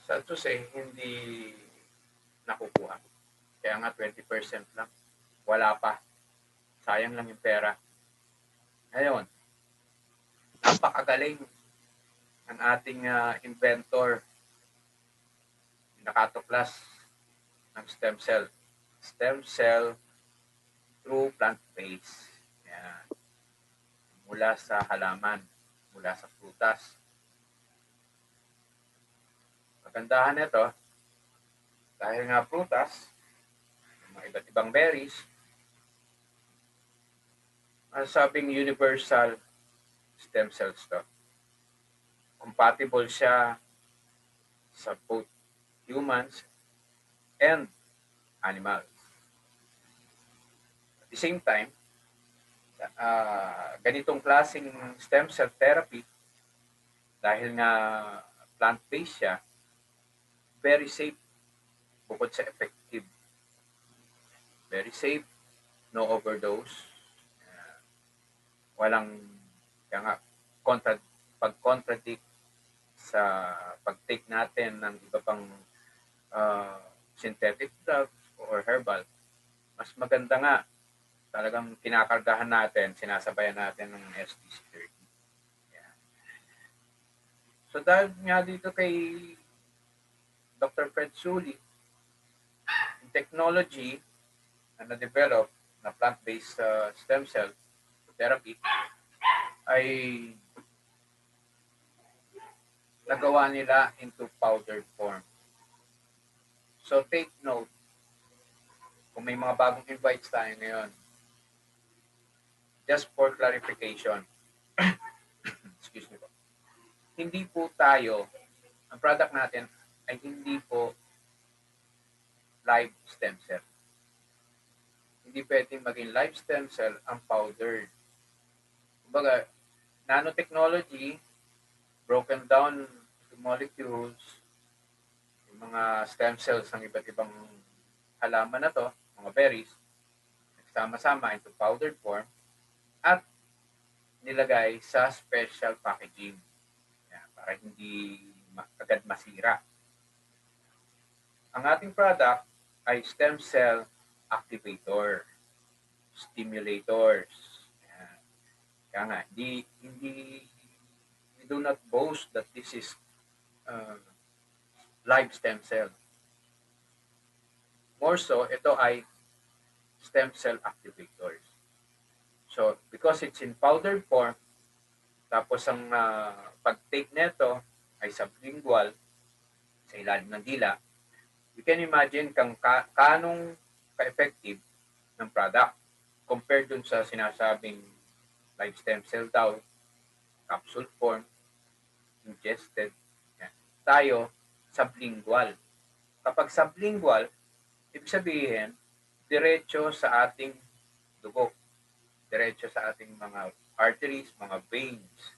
Sa Jose, hindi nakukuha. Kaya nga 20% lang. Wala pa. Sayang lang yung pera. Ngayon, napakagaling ng ating inventor, nakatuklas ng stem cell. Stem cell through plant-based. Yan. Mula sa halaman, mula sa prutas. Kagandahan nito, dahil nga prutas, mga iba't ibang berries, ang sabing universal stem cells to. Compatible siya sa both humans and animals. At the same time, ganitong klaseng stem cell therapy, dahil nga plant-based siya, very safe bukod sa effective. Very safe, no overdose. Walang kaya nga, pag-contradict sa pag-take natin ng iba pang synthetic drugs or herbal. Mas maganda nga, talagang kinakargahan natin, sinasabayan natin ng SDC30. Yeah. So dahil nga dito kay Dr. Fred Sully, yung technology na na-develop na plant-based stem cell therapy ay nagawa nila into powdered form. So take note, kung may mga bagong invites tayo ngayon, just for clarification, excuse me po, hindi po tayo, ang product natin ay hindi po live stem cell. Hindi pwedeng maging live stem cell ang powdered. Kumbaga, nanotechnology, broken down to molecules, yung mga stem cells ng iba't ibang halaman na to, mga berries, nagsama-sama into powdered form at nilagay sa special packaging. Yan, para hindi agad masira. Ang ating product ay stem cell activator, stimulators. Yan. Kaya nga, we do not boast that this is live stem cell. More so, ito ay stem cell activators. So, because it's in powdered form, tapos ang pag-take neto ay sublingual sa ilalim ng dila, you can imagine kanong ka-effective ng product compared dun sa sinasabing live stem cell daw, capsule form, ingested. Yan. Tayo, sublingual. Kapag sublingual, ibig sabihin, diretso sa ating dugo, diretso sa ating mga arteries, mga veins,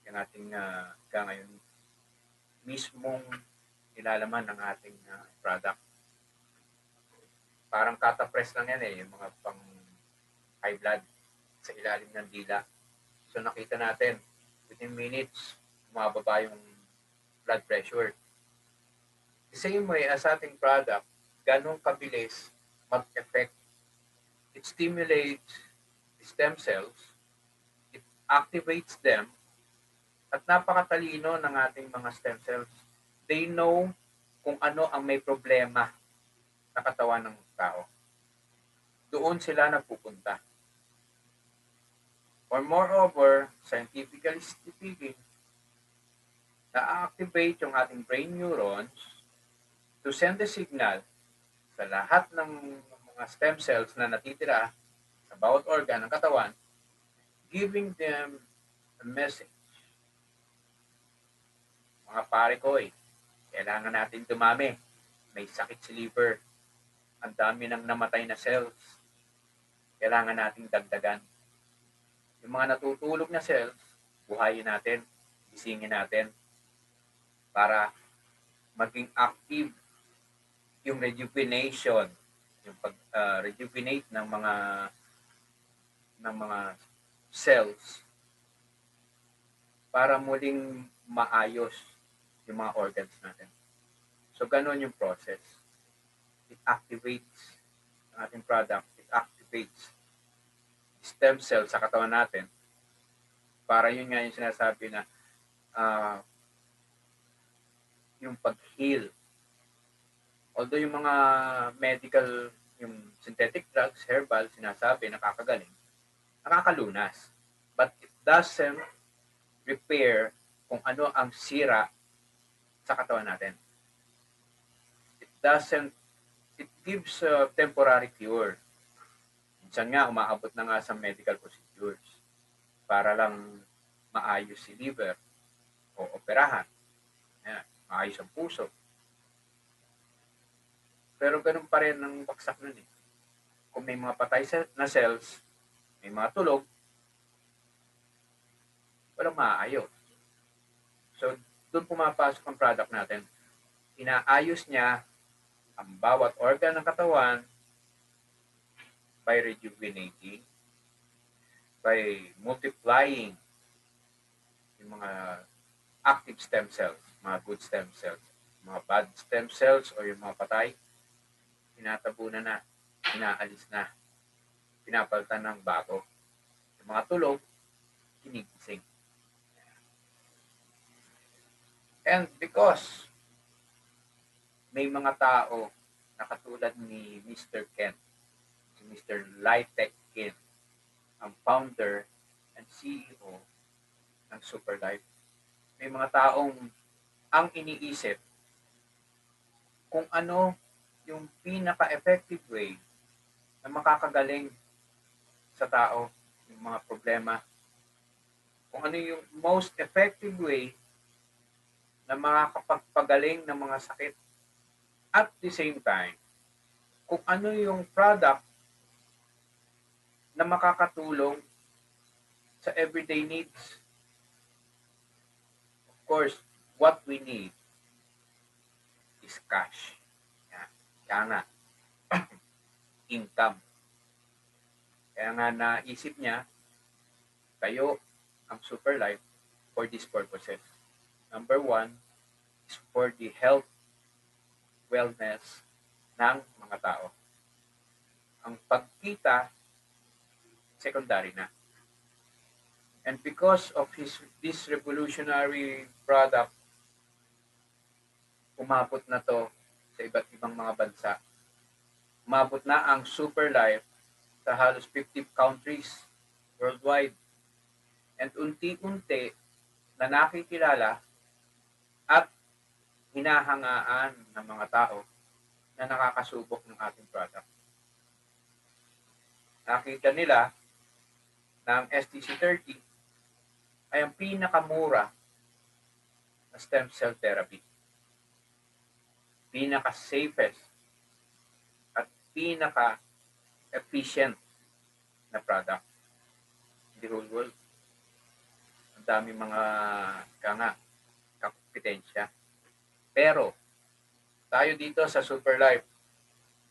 yung ating ngayon mismong ilalaman ng ating product. Parang katapress lang yan yung mga pang high blood sa ilalim ng dila. So nakita natin, within minutes, bumababa yung blood pressure. The same way as ating product, ganun kabilis mag-effect. It stimulates the stem cells, it activates them, at napakatalino ng ating mga stem cells. They know kung ano ang may problema sa katawan ng tao. Doon sila nagpupunta. Or moreover, scientifically speaking, na-activate yung ating brain neurons to send a signal sa lahat ng mga stem cells na natitira sa bawat organ ng katawan, giving them a message. Mga pare ko, kailangan natin dumami. May sakit si liver. Ang dami ng namatay na cells. Kailangan nating dagdagan. Yung mga natutulog na cells, buhayin natin, gisingin natin para maging active yung rejuvenation, yung pag-rejuvenate ng mga cells para muling maayos yung mga organs natin. So, ganun yung process. It activates ang ating product. It activates stem cells sa katawan natin para yun nga yung sinasabi na uh, yung pag-heal. Although yung mga medical, yung synthetic drugs, herbal, sinasabi, nakakagaling, nakakalunas. But it doesn't repair kung ano ang sira sa katawan natin. It gives a temporary cure. Minsan nga, umaabot na nga sa medical procedures para lang maayos si liver o operahan. Ayan, maayos ang puso. Pero ganun pa rin ang baksak nun eh. Kung may mga patay na cells, may mga tulog, walang maayos. So, doon pumapasok ang product natin. Inaayos niya ang bawat organ ng katawan by rejuvenating, by multiplying yung mga active stem cells, mga good stem cells, mga bad stem cells o yung mga patay, tinatabunan na, inaalis na, pinapalitan ng bago. Yung mga tulog, kinigising. And because may mga tao na katulad ni Mr. Ken, si Mr. Lytech Ken, ang founder and CEO ng Superlife. May mga taong ang iniisip kung ano yung pinaka-effective way na makakagaling sa tao yung mga problema. Kung ano yung most effective way na makakapagpagaling ng mga sakit. At the same time, kung ano yung product na makakatulong sa everyday needs. Of course, what we need is cash. Kaya nga, income. Kaya nga naisip niya, tayo ang Superlife for these purposes. Number one is for the health, wellness ng mga tao. Ang pagkita, secondary na. And because of this revolutionary product, umabot na to sa iba't ibang mga bansa. Umabot na ang Superlife sa halos 50 countries worldwide. And unti-unti na nakikilala at hinahangaan ng mga tao na nakakasubok ng ating product. Nakita nila na ang STC30 ay ang pinakamura na stem cell therapy. Pinaka-safest at pinaka-efficient na product in the whole world. Ang dami mga kakompetensya. Pero, tayo dito sa Superlife,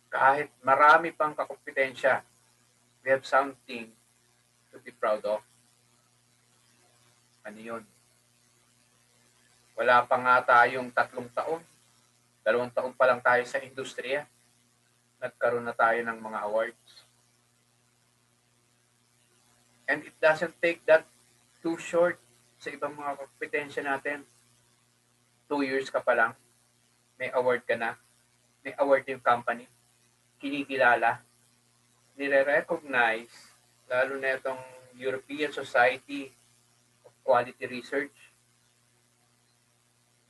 kahit marami pang kakompetensya, we have something to be proud of. Ano yun? Wala pa nga tayong 3 taon. 2 taon pa lang tayo sa industriya. Nagkaroon na tayo ng mga awards. And it doesn't take that too short sa ibang mga kompetensya natin. 2 years ka pa lang, may award ka na, may award yung company, kinikilala, nire-recognize, lalo na itong European Society of Quality Research.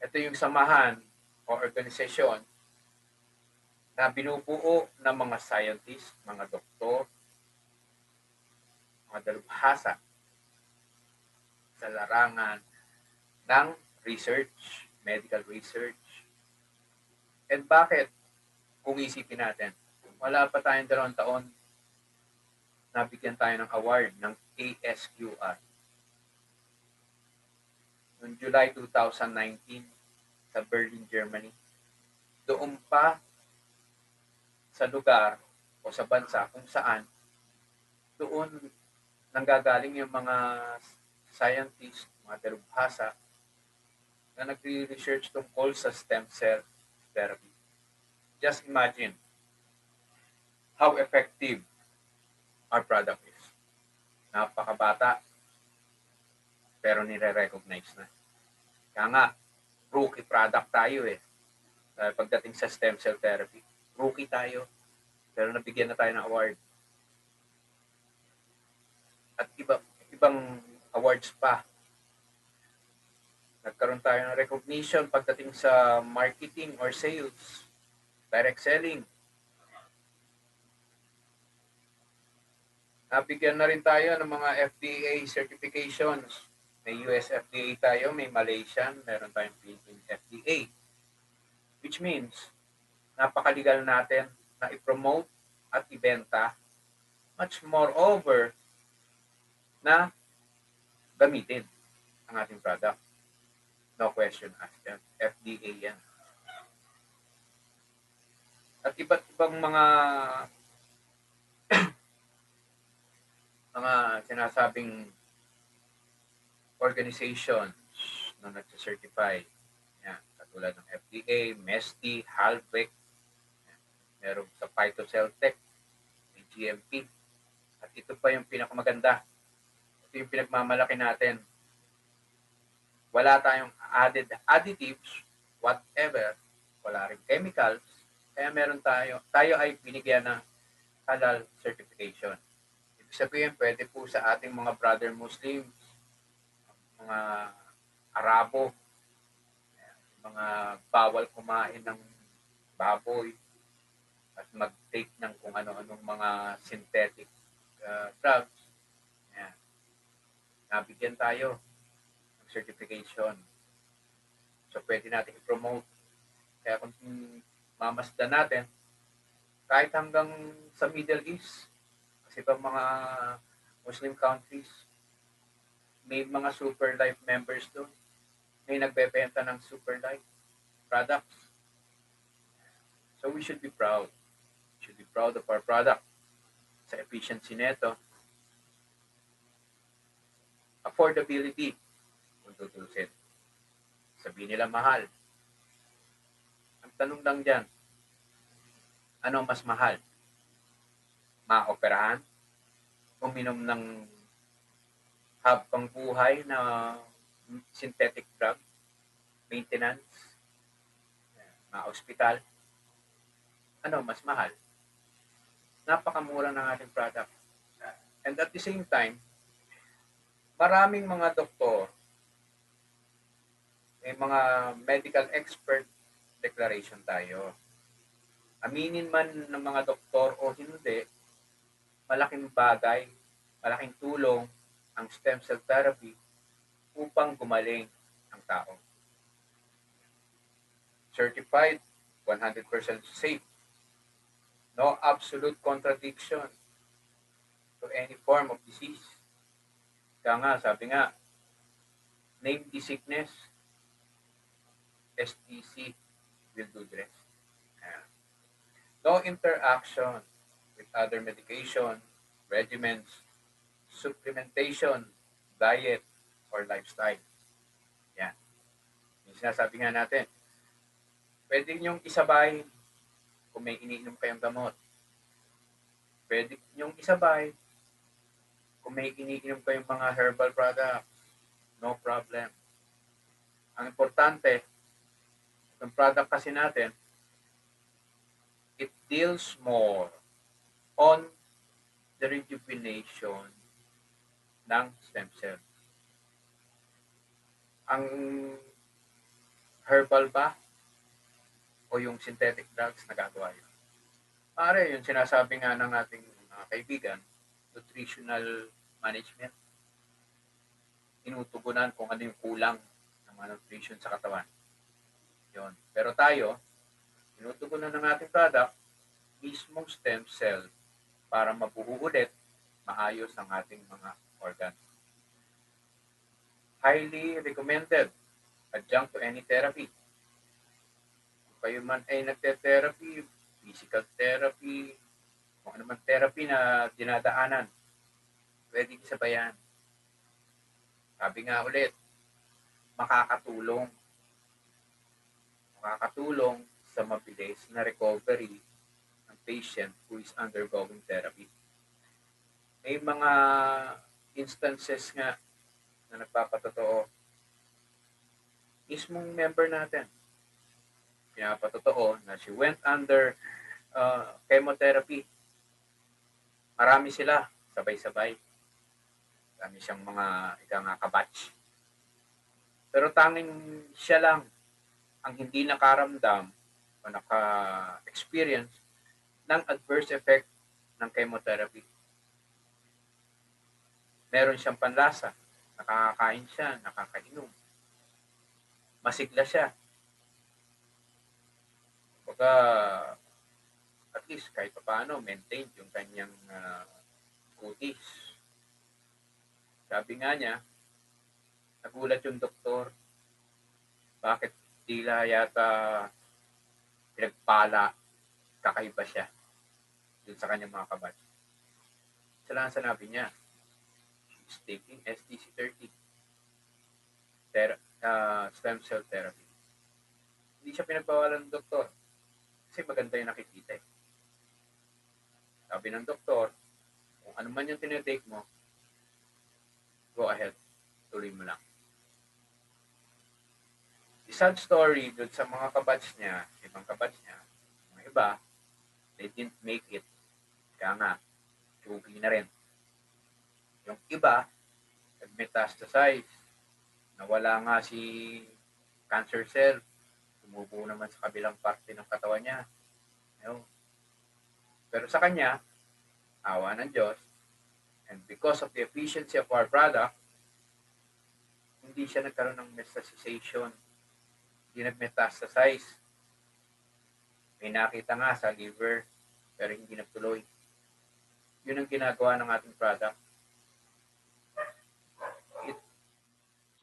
Ito yung samahan o organisasyon na binubuo ng mga scientists, mga doktor, mga dalubhasa sa larangan ng research, medical research. And bakit? Kung isipin natin, wala pa tayong 2 taon, nabigyan tayo ng award ng ASQR. Noong July 2019 sa Berlin, Germany. Doon pa sa lugar o sa bansa kung saan doon nanggagaling yung mga scientists, mga dalubhasa na nagre-research tungkol sa stem cell therapy. Just imagine how effective our product is. Napakabata, pero nire-recognize na. Kaya nga, rookie product tayo eh. Pagdating sa stem cell therapy, rookie tayo, pero nabigyan na tayo ng award. At ibang awards pa. Nagkaroon tayo ng recognition pagdating sa marketing or sales, direct selling. Nabigyan na rin tayo ng mga FDA certifications. May US FDA tayo, may Malaysian, meron tayong Philippine FDA. Which means, napakaligal natin na i-promote at ibenta, much more over na gamitin ang ating product. No question asked. FDA yan. At iba't ibang mga sinasabing organizations na nagsacertify. Yan, katulad ng FDA, MESTI, HALVEC, meron sa PhytoCellTech, may GMP. At ito pa yung pinakamaganda. Ito yung pinagmamalaki natin. Wala tayong additives, whatever. Wala rin chemicals. Kaya meron tayo ay binigyan ng halal certification. Ibig sabihin, pwede po sa ating mga brother Muslims, mga Arabo, mga bawal kumain ng baboy at mag-take ng kung ano-anong mga synthetic drugs. Ayan. Nabigyan tayo ng certification. So, pwede natin i-promote. Kaya kung mamasdan natin, kahit hanggang sa Middle East, kasi pa mga Muslim countries, may mga Super Life members doon. May nagbebenta ng Super Life products. So we should be proud. We should be proud of our product. Sa efficiency nito. Affordability. Kung tutusin. Sabihin nila mahal. Ang tanong lang dyan, ano mas mahal? Maoperahan? Uminom ng habang buhay na synthetic drug, maintenance, ma-hospital, ano mas mahal? Napakamura ng ating product. And at the same time, maraming mga doktor, may mga medical expert declaration tayo. Aminin man ng mga doktor o hindi, malaking bagay, malaking tulong ang stem cell therapy upang gumaling ang tao. Certified, 100% safe. No absolute contradiction to any form of disease. Kaya nga, sabi nga, name the sickness, STC will do the rest. No interaction with other medication, regimens, supplementation, diet, or lifestyle. Yan. Yung sinasabi nga natin, pwede nyong isabay kung may iniinom kayong gamot. Pwede nyong isabay kung may iniinom kayong mga herbal products. No problem. Ang importante, yung product kasi natin, it deals more on the rejuvenation ng stem cell. Ang herbal ba o yung synthetic drugs nagagawa yun? Pare, yung sinasabi nga ng ating kaibigan, nutritional management, tinutugunan kung ano yung kulang ng mga nutrition sa katawan. Yun. Pero tayo, tinutugunan ng ating product, mismong stem cell para mabuo ulit, maayos ang ating mga organs. Highly recommended, adjunct to any therapy. Kung kayo man ay nagte-therapy, physical therapy, kung ano man therapy na dinadaanan, pwede isabayan. Sabi nga ulit, makakatulong sa mabilis na recovery ng patient who is undergoing therapy. May mga instances nga na nagpapatotoo, mismong member natin, pinapatotoo na she went under chemotherapy. Marami sila, sabay-sabay. Marami siyang mga kabatch. Pero tanging siya lang ang hindi nakaramdam o naka-experience ng adverse effect ng chemotherapy. Meron siyang panlasa, nakakakain siya, nakakainom, masigla siya. Baka at least kahit paano maintain yung kanyang kutis. Sabi nga niya, nagulat yung doktor, bakit tila yata pinagpala, kakaiba siya dun sa kanyang mga kabatch. Isa lang sinabi niya, she's taking STC-30, stem cell therapy. Hindi siya pinagbawalan ng doktor kasi maganda yung nakikita eh. Sabi ng doktor, kung ano man yung tinitake mo, go ahead, tuloy mo lang. The sad story dun sa mga kabatch niya, ibang kabatch niya, mga iba, they didn't make it. Kaya nga, chugi na rin. Yung iba, nag-metastasize, nawala nga si cancer cell, tumubo naman sa kabilang parte ng katawan niya. Pero sa kanya, awa ng Diyos, and because of the efficiency of our product, hindi siya nagkaroon ng metastasization, hindi nag-metastasize. May nakita nga sa liver, pero hindi nagtuloy. Yun ang ginagawa ng ating product. It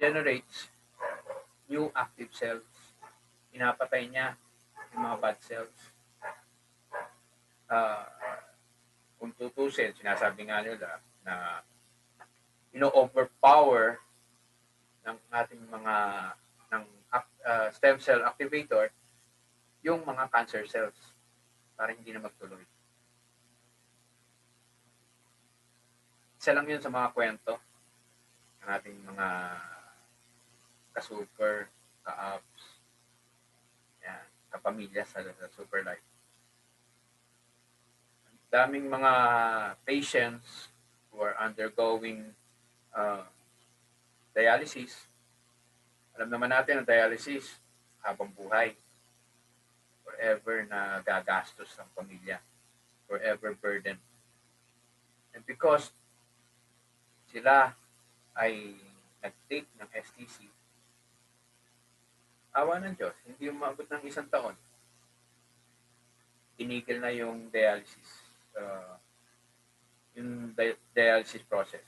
generates new active cells. Pinapatay niya yung mga bad cells. Kung tutusin, sinasabi nga nila na ino-overpower ng ating mga stem cell activator yung mga cancer cells para hindi na magtuloy. Isa lang yun sa mga kwento ng ating mga ka-super, ka-apps, kapamilya sa Super Life. Daming mga patients who are undergoing dialysis. Alam naman natin ang dialysis habang buhay. Forever na gagastos ng pamilya. Forever burden. And because sila ay nag-take ng STC, awa ng Diyos, hindi umabot ng 1 taon. Tinigil na yung dialysis. Yung dialysis process.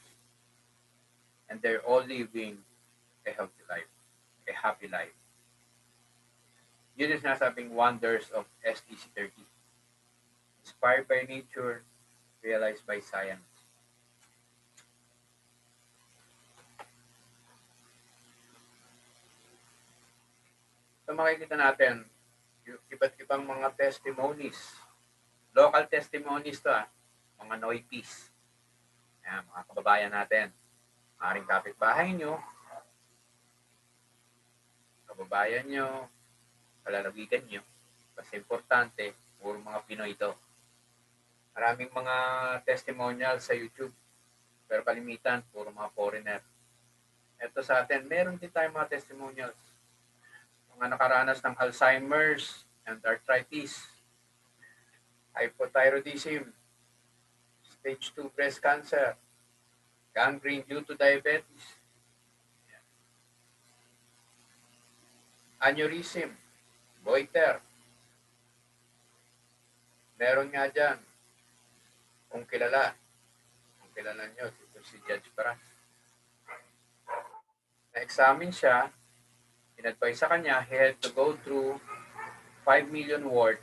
And they're all living a healthy life, a happy life. Yun is nasabing wonders of STC-30. Inspired by nature, realized by science. So makikita natin, yung iba't ibang mga testimonies. Local testimonies to mga Noitis. Mga kababayan natin. Maring kapitbahay nyo, kababayan nyo, kalalawigan nyo. Kasi importante, puro mga Pinoy ito. Maraming mga testimonial sa YouTube. Pero kalimitan, puro mga foreigner. Ito sa atin, meron din tayong mga testimonials. Mga nakaranas ng Alzheimer's and arthritis, hypothyroidism, stage 2 breast cancer, gangrene due to diabetes, aneurysm, goiter. Meron nga dyan, kung kilala nyo, si Judge Paras. Na-examine siya, in-advise sa kanya, he had to go through 5 million worth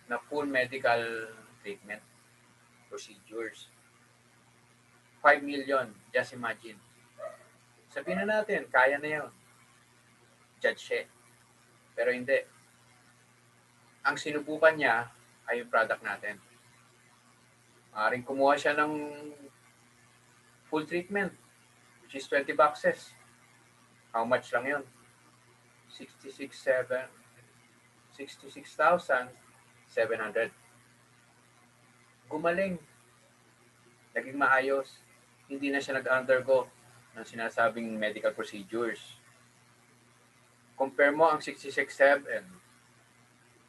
na full medical treatment procedures. 5 million, just imagine. Sabihin na natin, kaya na yun. Judge siya. Pero hindi. ang sinubukan niya ay yung product natin. Maaaring kumuha siya ng full treatment, which is 20 boxes. How much lang yun? 66,700. Gumaling. Naging maayos. Hindi na siya nag-undergo ng sinasabing medical procedures. Compare mo ang 66,700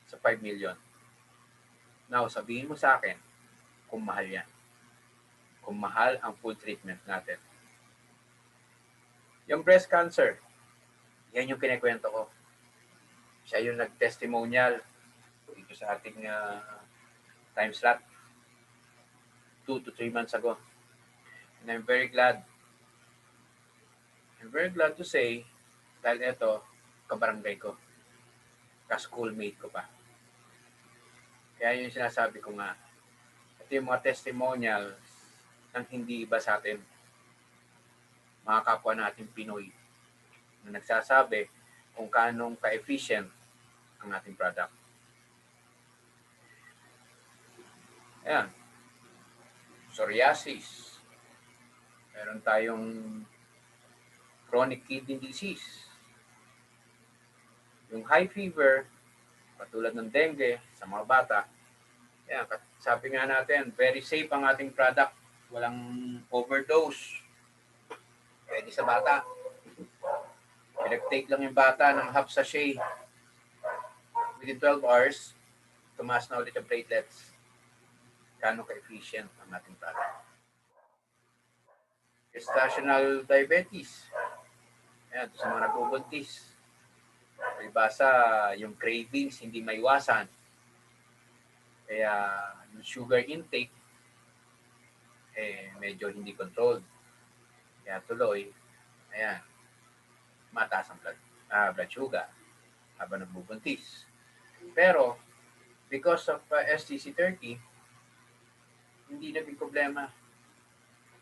sa 5 million. Now, sabihin mo sa akin kung mahal yan. Kung mahal ang full treatment natin. Yung breast cancer, yan yung kinikwento ko. Siya yung nag-testimonial dito sa ating time slot 2 to 3 months ago. And I'm very glad to say, dahil ito, kabarangay ko, ka-schoolmate ko pa. Kaya yung sinasabi ko nga, ito yung mga testimonials ng hindi iba sa atin, mga kapwa natin Pinoy, na nagsasabi kung kanong ka-efficient ang ating product. Ayan. Psoriasis. Meron tayong chronic kidney disease. Yung high fever, katulad ng dengue sa mga bata, ayan, sabi nga natin, very safe ang ating product. Walang overdose. Pwede sa bata. Pinag-take lang yung bata ng half sachet. Within 12 hours, tumaas na ulit ang platelets. Gano'ng ka-efficient ang ating product. Gestational diabetes. Ayan, sa mga nagbubuntis. Palibasa, yung cravings hindi maiwasan. Kaya yung sugar intake, medyo hindi controlled. Kaya tuloy, ayan, mataas ang blood sugar habang nagbubuntis. Pero, because of STC30, hindi naging problema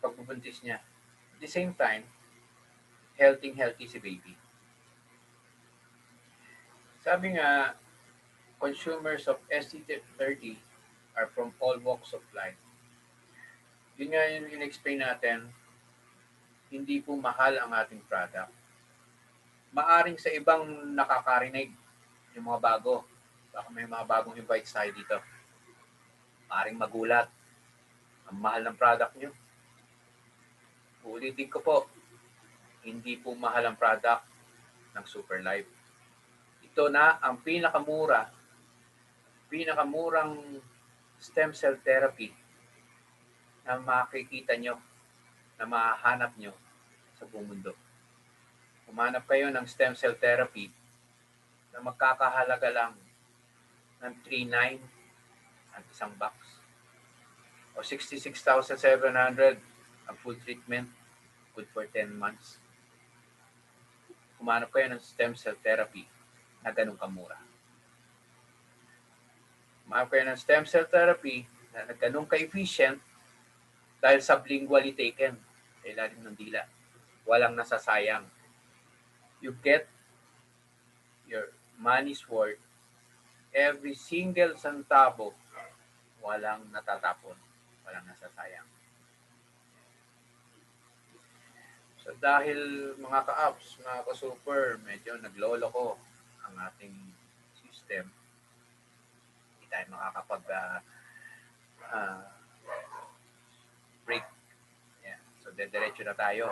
pagbubuntis niya. At the same time, healthy si baby. Sabi nga, consumers of STC30 are from all walks of life. Yun nga yung in-explain natin, hindi po mahal ang ating product. Maaring sa ibang nakakarinig, yung mga bago, baka may mga bagong invite tayo dito. Maaring magulat, ang mahal ng product nyo. Ulitin ko po, hindi po mahal ang product ng Superlife. Ito na ang pinakamurang stem cell therapy na makikita nyo, na mahahanap nyo sa buong mundo. Humanap kayo ng stem cell therapy na magkakahalaga lang ng 3,900 ang isang box. O 66,700 ang full treatment, good for 10 months. Humanap kayo ng stem cell therapy na ganun kamura. Humanap kayo ng stem cell therapy na ganun ka-efficient dahil sublingually taken sa ilalim ng dila. Walang nasasayang. You get your money's worth. Every single centavo, walang natatapon. Walang nasasayang. So dahil mga ka-apps, mga ka-super, medyo naglolo ko ang ating system. Hindi tayo makakapag break. Yeah. So dediretso na tayo.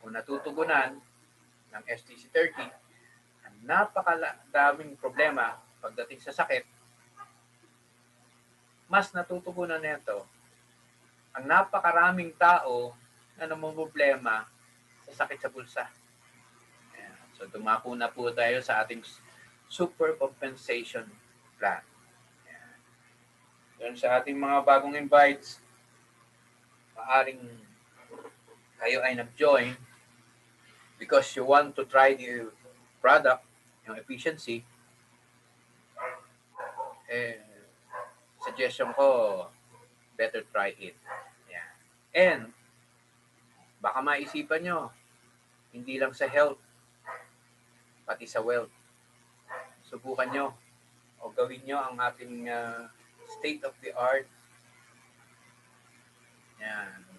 Kung natutugunan ng STC30, ang napakadaming problema pagdating sa sakit, mas natutugunan nito ang napakaraming tao na namumroblema sa sakit sa bulsa. Ayan. So dumako na po tayo sa ating super compensation plan. Ayan. Doon sa ating mga bagong invites, maaring kayo ay nag-join because you want to try the product, yung efficiency. Suggestion ko, better try it. Yeah. And, baka maisipan nyo, hindi lang sa health, pati sa wealth. Subukan nyo. o gawin nyo ang ating state-of-the-art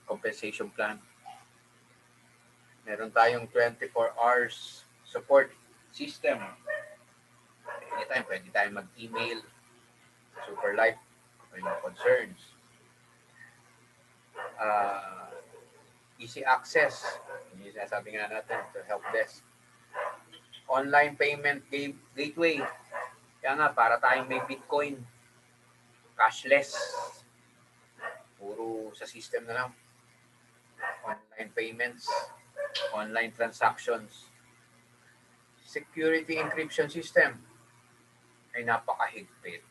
compensation plan. Meron tayong 24 hours support system. Anytime, pwede tayong mag-email, Super Life, kung may concerns. Easy access, yung sinasabi nga natin, to help desk. Online payment gateway. Kaya nga, para tayong may Bitcoin. Cashless. Puro sa system na lang. Online payments. Online transactions. Security encryption system ay napakahigpit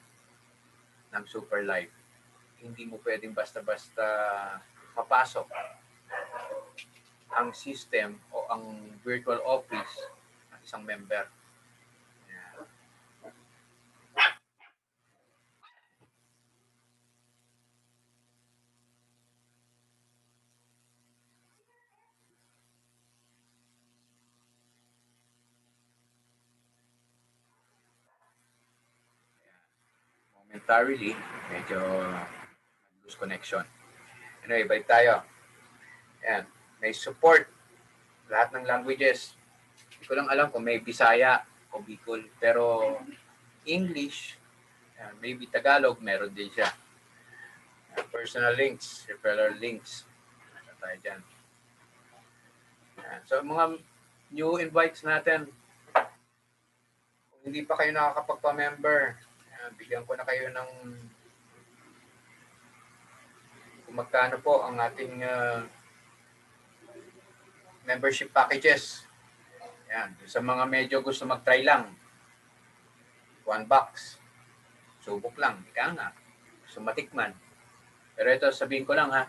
ng Super Life. Hindi mo pwedeng basta-basta papasok ang system o ang virtual office ng isang member. Yan. Momentarily, medyo lose connection. Anyway, balik tayo. Yan. May support. Lahat ng languages. Hindi ko lang alam kung may Bisaya o Bicol. Pero English, yan, maybe Tagalog, meron din siya. Personal links, referral links. Ano tayo dyan. Yan. So, mga new invites natin, kung hindi pa kayo nakakapagpa-member, bigyan ko na kayo ng kung magkano po ang ating membership packages. Yan. Sa mga medyo gusto mag-try lang, $1. Subok lang. Ika nga. Gusto matikman. Pero ito, sabihin ko lang ha,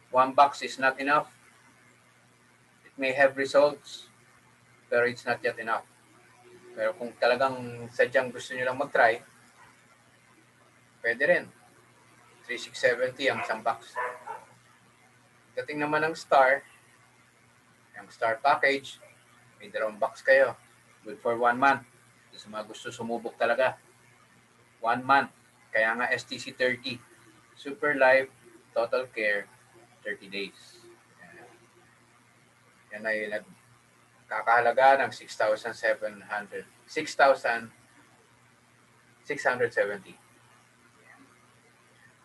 $1 is not enough. It may have results, pero it's not yet enough. Pero kung talagang sadyang gusto nyo lang mag-try, pwede rin. 3,670 ang isang box. Dating naman ng Star, ang Star package, may 2 box kayo. Good for 1 month. Sa mga gusto sumubok talaga. 1 month. Kaya nga STC 30. Super Life, Total Care, 30 days. Yan ay nagkakahalaga ng 6,700. 6,670.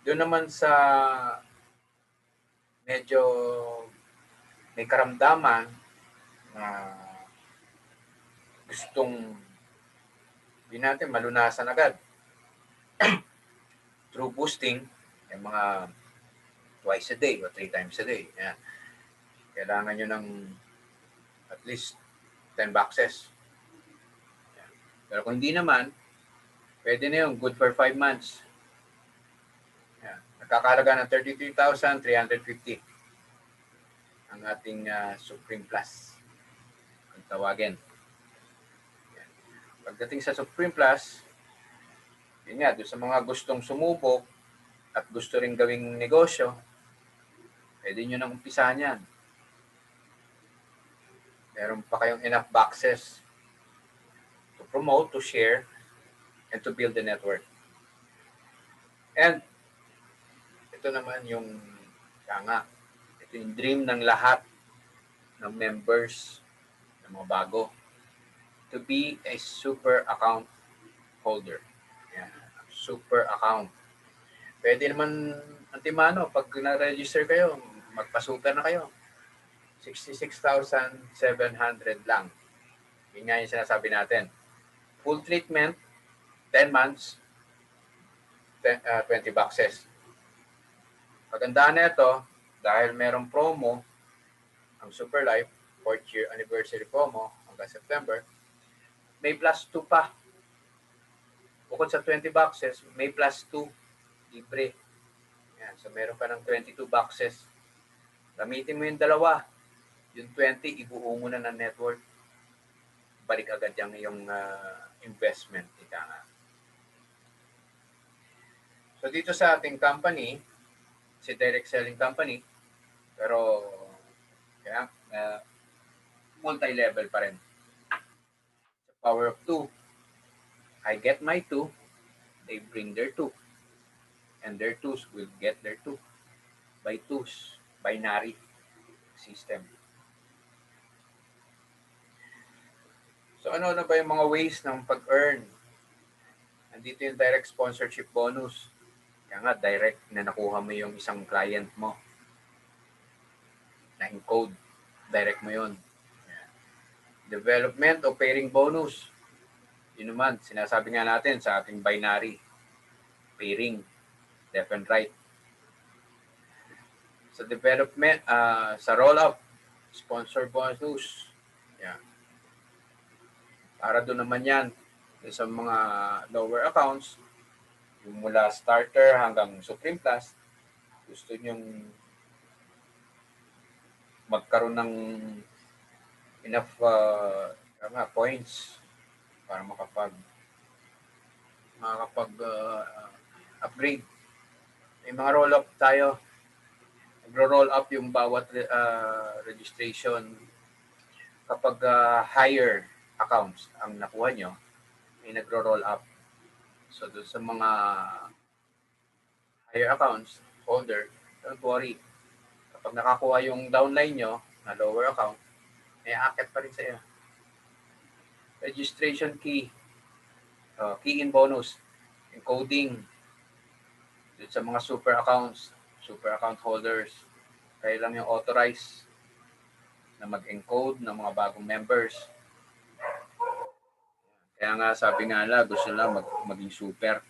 Doon naman sa medyo may karamdaman na gustong hindi natin malunasan agad through boosting, yung mga twice a day o 3 times a day. Yan. Kailangan nyo ng at least 10 boxes. Yan. Pero kung hindi naman, pwede na yung good for 5 months. Nakakalaga ng 33,350 ang ating Supreme Plus. Kung tawagin. Yan. Pagdating sa Supreme Plus, yun nga, doon sa mga gustong sumubok at gusto rin gawing negosyo, pwede nyo nang umpisahan yan. Meron pa kayong enough boxes to promote, to share, and to build the network. And ito naman yung ito yung dream ng lahat ng members ng mga bago, to be a super account holder. Yan, super account. Pwede naman antimano pag na-register kayo, magpa-super na kayo. 66,700 lang. Yun nga yung sinasabi natin. Full treatment, 10 months, 20 boxes. Pagandaan na ito, dahil merong promo, ang Super Life, 4th year anniversary promo, hanggang September, may plus 2 pa. Bukod sa 20 boxes, may plus 2, libre. Yan, so meron pa ng 22 boxes. Gamitin mo yung dalawa. Yung 20, ibuo mo na ng network. Balik agad yung iyong investment. Ika nga. So dito sa ating company, si direct selling company, pero kaya multi-level pa rin. Sa power of 2, I get my 2, they bring their 2. And their 2s will get their 2 by 2s, binary system. So ano na ba yung mga ways ng pag-earn? Nandito yung direct sponsorship bonus. Kaya nga, direct na nakuha mo yung isang client mo. Na-encode. Direct mo yun. Development o pairing bonus. Yun naman, sinasabi nga natin sa ating binary. Pairing. Left and right. Sa development, sa roll-up, sponsor bonus. Yeah. Para doon naman yan sa mga lower accounts, yung mula starter hanggang Supreme Plus, gusto nyong magkaroon ng enough points para upgrade. May mga roll-up tayo. Nagro-roll up yung bawat registration kapag higher accounts ang nakuha nyo, may nagro-roll up. So, doon sa mga higher accounts, holder, don't worry. Kapag nakakuha yung downline nyo na lower account, may akit pa rin sa iyo. Registration key, key in bonus, encoding, doon sa mga super accounts, super account holders, kaya lang yung authorized na mag-encode ng mga bagong members. Kaya nga sabi nga nila, gusto nila maging super.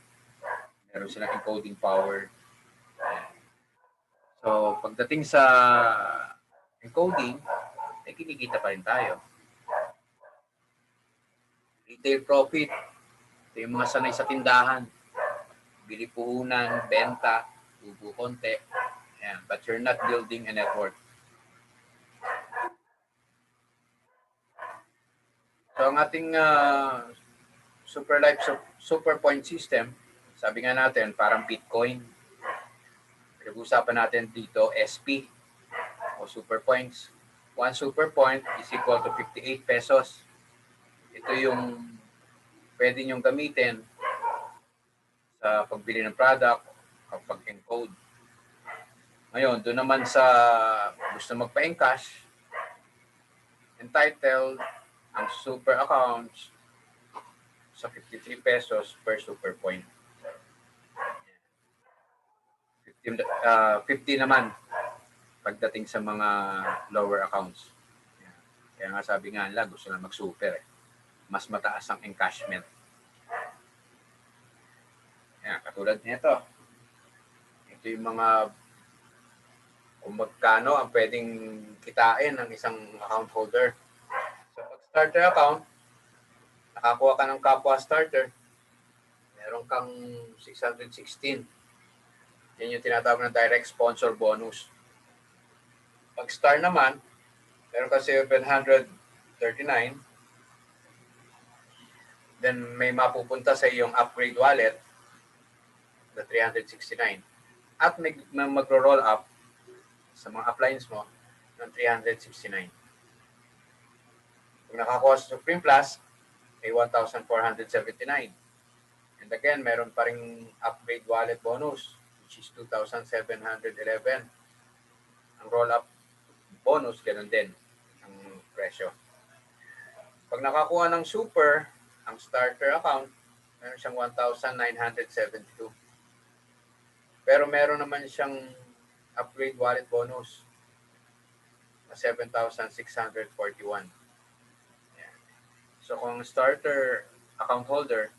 Meron silang encoding power. So, pagdating sa encoding, ay kinikita pa rin tayo. Retail profit, ito yung mga sanay sa tindahan. Bili puhunan, benta, ubo konti. Ayan. But you're not building a network. So, ang ating super point system, sabi nga natin, parang Bitcoin. Pinag-usapan natin dito, SP o super points. 1 super point is equal to 58 pesos. Ito yung pwede nyong gamitin sa pagbili ng product o pag-encode. Ngayon, doon naman sa gusto magpa-encash, entitled ang super accounts sa 53 pesos per super point. 50 naman pagdating sa mga lower accounts. Kaya nga sabi nga nila, gusto na mag-super. Mas mataas ang encashment. Yan, katulad nito. Ito yung mga kung magkano ang pwedeng kitain ng isang account holder. So, pag starter account, nakakuha ka ng kapwa starter, meron kang 616. Yan yung tinatawag na direct sponsor bonus. Pag star naman, meron ka 739, then may mapupunta sa iyong upgrade wallet na 369. At may magro-roll up sa mga appliance mo ng 369. Kung nakakuha sa Supreme Plus, ay 1,479. And again, meron pa ring upgrade wallet bonus, which is 2,711. Ang roll-up bonus, ganun din ang presyo. Pag nakakuha ng super, ang starter account, meron siyang 1,972. Pero meron naman siyang upgrade wallet bonus na 7,641. So kung starter account holder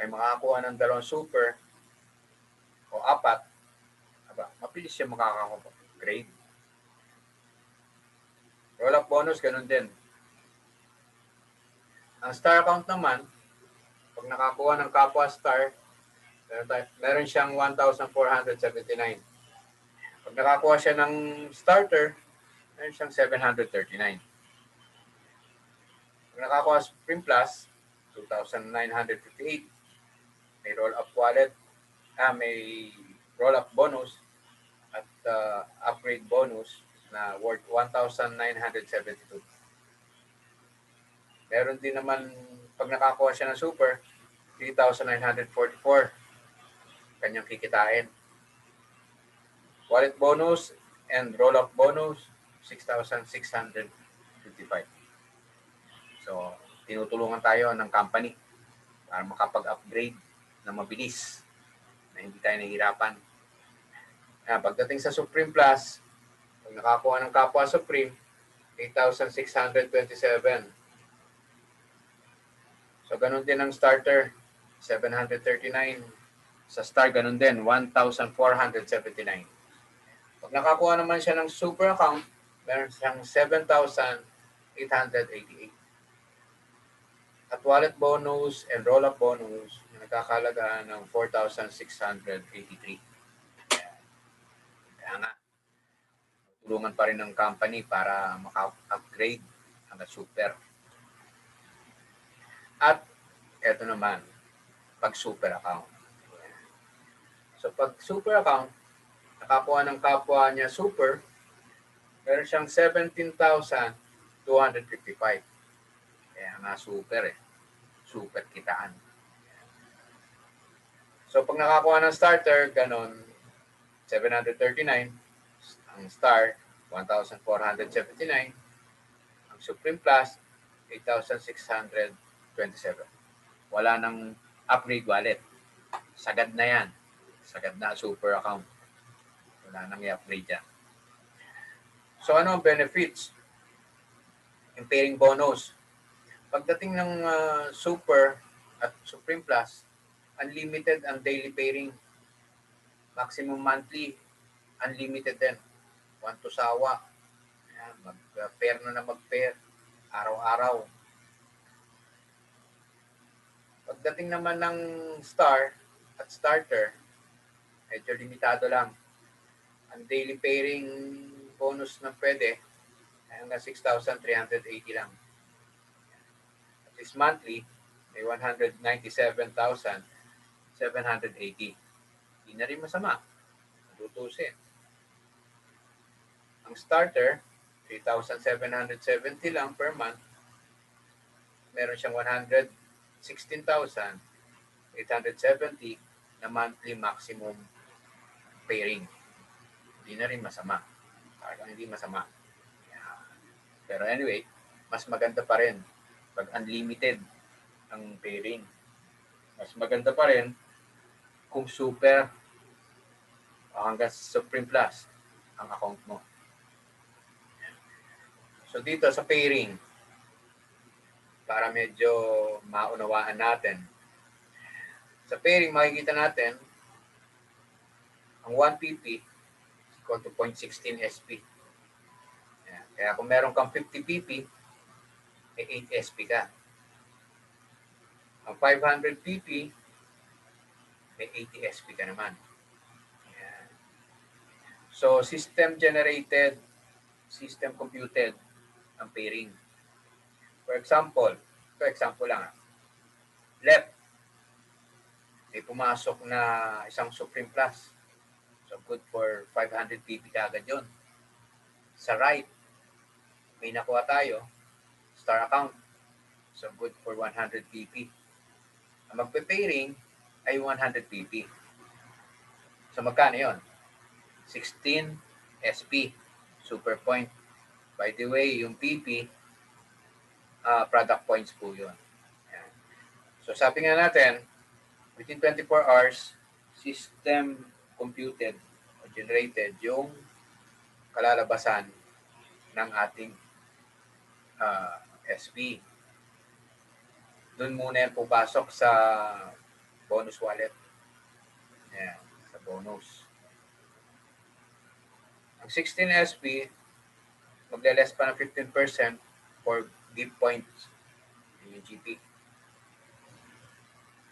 ay makakuha ng 2 super o 4, mabilis siya makaka-upgrade. Roll-up bonus, ganun din. Ang star account naman, pag nakakuha ng kapwa star, meron siyang 1,479. Pag nakakuha siya ng starter, meron siyang 739. Pag nakakuha Supreme Plus, 2,958. May roll-up wallet, may roll-up bonus at upgrade bonus na worth 1,972. Meron din naman, pag nakakuha siya ng super, 3,944 kanyang kikitain. Wallet bonus and roll-up bonus, 6,655. So, tinutulungan tayo ng company para makapag-upgrade na mabilis na hindi tayo nahihirapan. Pagdating sa Supreme Plus, pag nakakuha ng kapwa Supreme, 8,627. So, ganun din ang starter, 739. Sa star, ganun din, 1,479. Pag nakakuha naman siya ng super account, meron siyang 7,888. At wallet bonus and roll-up bonus, nagkakalaga ng 4,683. Kaya nga, tulungan pa rin ng company para maka-upgrade hanggang super. At eto naman, pag super account. So pag super account, nakakuha ng kapwa niya super, meron siyang 17,255. Kaya nga super super kitaan. So pag nakakuha ng starter, ganon, 739. Ang star, 1,479. Ang Supreme Plus, 8,627. Wala nang upgrade wallet. Sagad na yan. Sagad na super account. Wala nang i-upgrade yan. So ano ang benefits? Yung pairing bonus. Pagdating ng Super at Supreme Plus, unlimited ang daily pairing. Maximum monthly, unlimited din. 1 to sawa. Mag-pair na mag-pair. Araw-araw. Pagdating naman ng Star at Starter, medyo limitado lang. Ang daily pairing bonus na pwede ay hanggang 6,380 lang. At least monthly, may 197,780. Hindi na rin masama. Tutusin. Ang starter, 3,770 lang per month. Meron siyang 116,870 na monthly maximum pairing. Hindi na rin masama. Parang hindi masama. Pero anyway, mas maganda pa rin pag unlimited ang pairing. Mas maganda pa rin kung super o hanggang Supreme Plus ang account mo. So dito sa pairing, para medyo maunawaan natin. Sa pairing, makikita natin ang 1 pp is equal to 0.16 SP. Kaya kung meron kang 50 pp, may 8 SP ka. Ang 500 pp, may 80 SP ka naman. Ayan. So, system generated, system computed ang pairing. For example lang, left, may pumasok na isang Supreme Plus. So, good for 500 pp ka agad yun. Sa right, may nakuha tayo, star account. So, good for 100 pp. Ang magpe-pairing ay 100 pp. So, magkano yun? 16 SP, super point. By the way, yung pp, product points po yun. Ayan. So, sabi nga natin, within 24 hours, system computed o generated yung kalalabasan ng ating SP. Doon muna yan pupasok sa bonus wallet. Ayan, sa bonus. Ang 16 SP, magle-less pa ng 15% for gift points yung GP.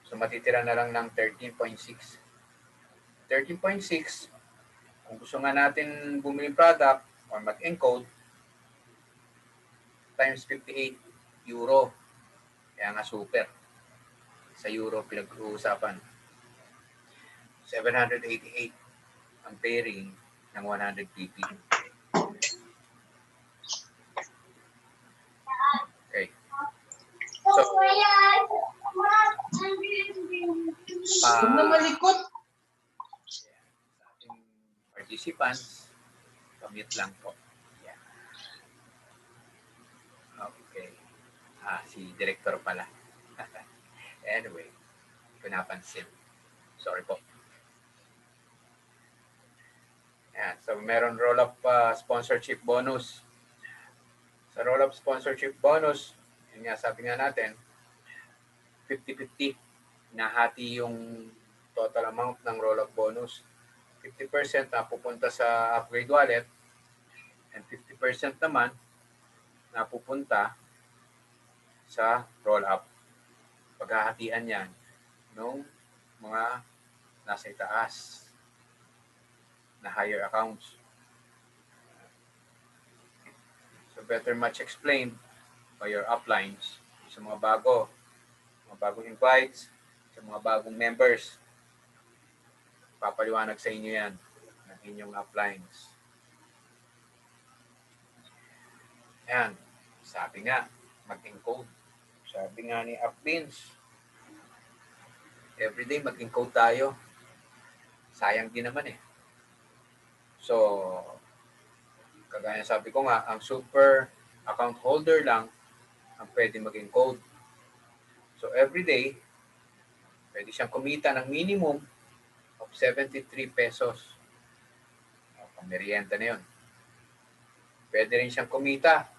So, matitira na lang ng 13.6. 13.6, kung gusto nga natin bumili product or mag-encode, times 58 euro. Kaya nga super. Sa euro pinag-uusapan. 788 ang pairing ng 100 pp. Okay. So, Huwag na malikot. Sa ating participants, pamute lang po. Yan. Okay. Si director pala. Anyway, hindi ko napansin. Sorry po. Yan. So, meron roll-up sponsorship bonus. Sa roll-up sponsorship bonus, yun nga, sabi nga natin, 50-50. Nahati yung total amount ng roll-up bonus. 50% na pupunta sa upgrade wallet and 50% naman na pupunta sa roll-up. Paghahatian yan ng mga nasa itaas na higher accounts. So better much explained by your uplines sa mga bagong invites, sa mga bagong members. Papaliwanag sa inyo yan ng inyong uplines. Yan. Sabi nga, mag-encode. Sabi nga ni Upbeans, everyday mag-encode tayo. Sayang din naman eh. So, kagaya sabi ko nga, ang super account holder lang ang pwede mag-encode. So, everyday, pwede siyang kumita ng minimum of 73 pesos. Pang-merienda na yun. Pwede rin siyang kumita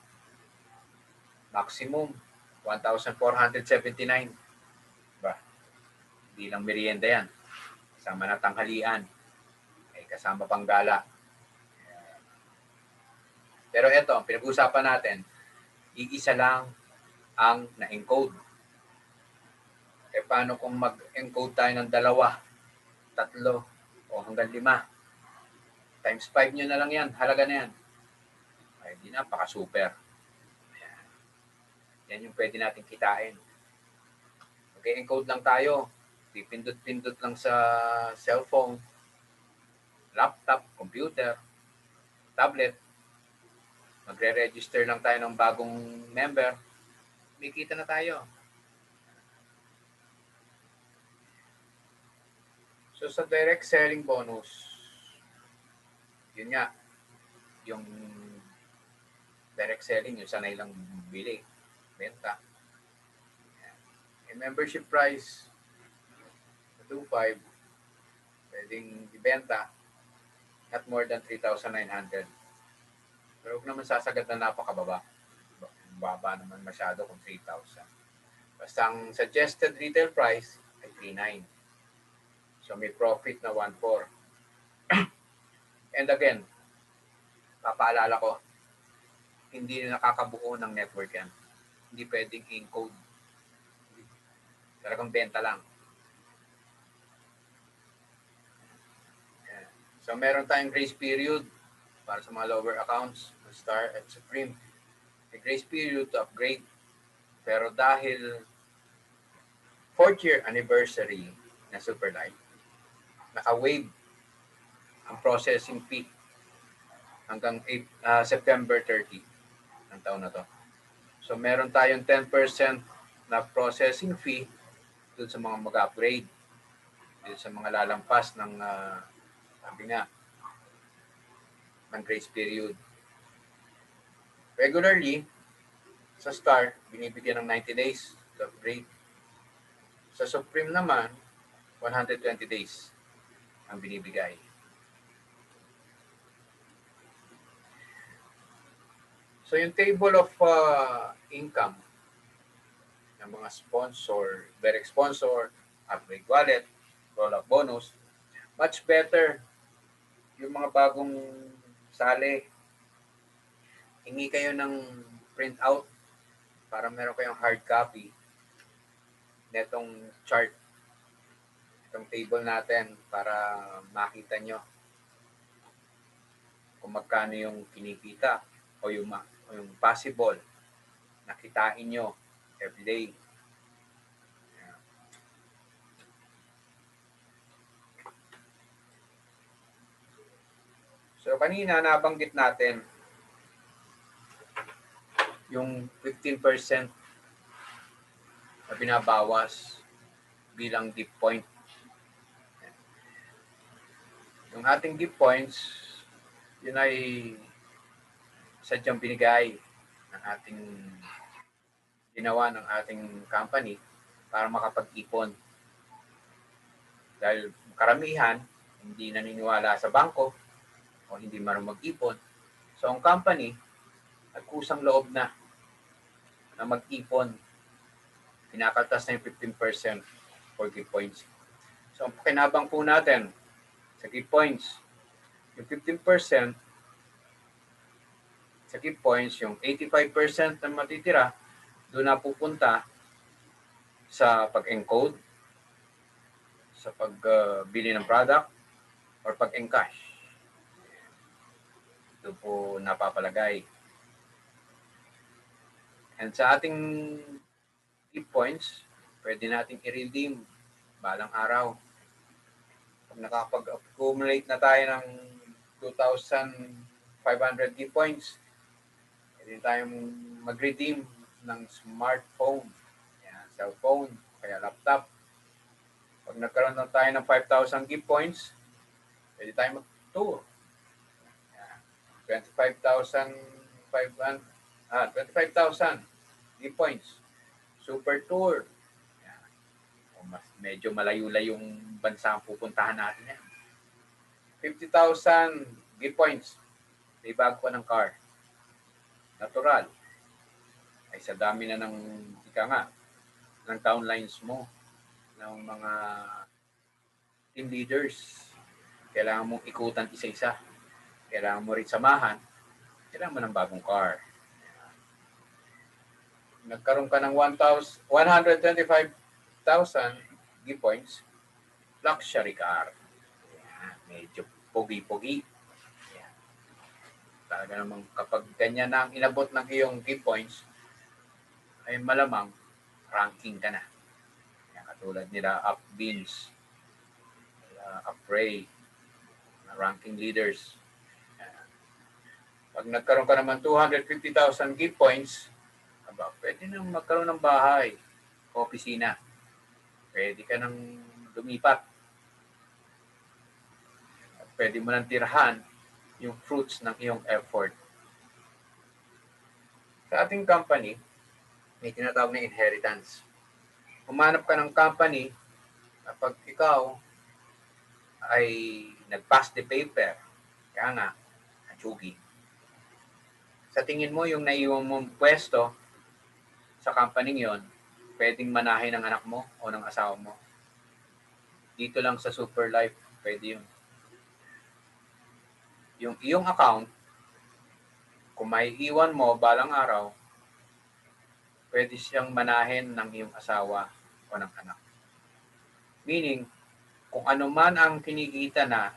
maximum 1,479. Diba? Hindi lang merienda yan. Kasama na tanghalian. Ay kasama pang gala. Pero ito, ang pinag-uusapan natin, iisa lang ang na-encode. Eh paano kung mag-encode tayo ng 2, 3, o hanggang 5? Times 5 nyo na lang yan. Halaga na yan. Ay, di napaka-super. Yan yung pwede natin kitain. Mag-encode lang tayo. Pipindot-pindot lang sa cellphone, laptop, computer, tablet. Magre-register lang tayo ng bagong member. May kita na tayo. So sa direct selling bonus, yun nga, yung direct selling, yung sanay lang bili, benta. Yung membership price, 2,500, pwedeng ibenta not more than 3,900. Pero huwag naman sasagad na napakababa. Baba naman masyado kung 3,000. Basta ang suggested retail price ay 3,900. So may profit na 1,400. And again, papaalala ko, hindi nakakabuo ng network yan. Hindi pwedeng encode. Talagang benta lang. So meron tayong grace period para sa mga lower accounts, Star at Supreme. May grace period to upgrade. Pero dahil 4th year anniversary na Superlight, naka-waive ang processing fee hanggang September 30 ng taon na to. So meron tayong 10% na processing fee dun sa mga mag-upgrade, dun sa mga lalampas ng sabi nga ng grace period. Regularly, sa Star, binibigyan ng 90 days to upgrade. Sa Supreme naman, 120 days ang binibigay. So yung table of income ng mga sponsor, direct sponsor, upgrade wallet, roll-up bonus, much better yung mga bagong sali. Hingi kayo ng printout para meron kayong hard copy netong chart, itong table natin para makita nyo kung magkano yung kinikita o yung possible na kitain nyo everyday. So kanina nabanggit natin yung 15% na binabawas bilang dip point Yung ating gift points, yun ay sadyang binigay ng ating ginawa ng ating company para makapag-ipon. Dahil karamihan, hindi naniniwala sa bangko o hindi marunong mag-ipon. So, ang company, nagkusang loob na mag-ipon. Pinakaltas na yung 15% for gift points. So, ang pakinabang po natin sa gift points, yung 15% sa gift points, yung 85% na matitira, doon na pupunta sa pag-encode, sa pagbili ng product, or pag-encash. Ito po napapalagay. And sa ating gift points, pwede nating i-redeem balang araw. Pag nakapag-accumulate na tayo ng 2,500 gift points, pwede tayong mag-redeem ng smartphone, cellphone, kaya laptop. Pag nagkaroon na tayo ng 5,000 gift points, pwede tayo mag-tour. 25,000 gift points. Super tour. Medyo malayo-layong bansa ang pupuntahan natin yan. 50,000 gift points. May bago pa ng car. Natural. Ay sa dami na ng ng downlines mo, ng mga team leaders. Kailangan mong ikutan isa-isa. Kailangan mo rin samahan. Kailangan mo ng bagong car. Nagkaroon ka ng 125,000 gift points, luxury car. Medyo pogi-pogi. Talaga namang kapag ganyan na ang inabot ng iyong gift points, ay malamang ranking ka na. Katulad nila Upbeans, Upray, ranking leaders. Pag nagkaroon ka naman 250,000 gift points, pwede nang magkaroon ng bahay, opisina. Pwede ka nang lumipat. Pwede mo nang tirahan yung fruits ng iyong effort. Sa ating company, may tinatawag na inheritance. Humanap ka ng company kapag ikaw ay nag-pass the paper, kaya nga, atsugi. Sa tingin mo, yung naiwan mong pwesto sa company yon, pwedeng manahin ng anak mo o ng asawa mo. Dito lang sa Super Life, pwede yun. Yung iyong account, kung may iwan mo balang araw, pwede siyang manahin ng iyong asawa o ng anak. Meaning, kung ano man ang kinikita na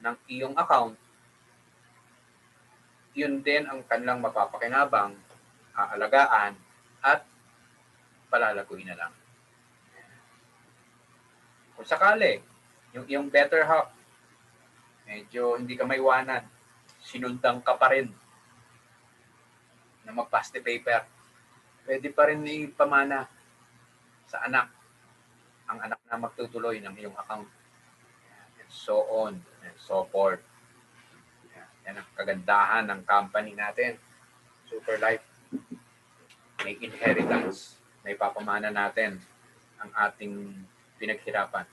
ng iyong account, yun din ang kanilang mapapakinabang, aalagaan, at palalaguin na lang. Kung sakali, yung iyong better half, medyo hindi ka maiwanan, sinundang ka pa rin na mag-pass the paper, pwede pa rin ipamana sa anak, ang anak na magtutuloy ng iyong account. And so on and so forth. Yan ang kagandahan ng company natin, Super Life. May inheritance na ipapamana natin ang ating pinaghirapan.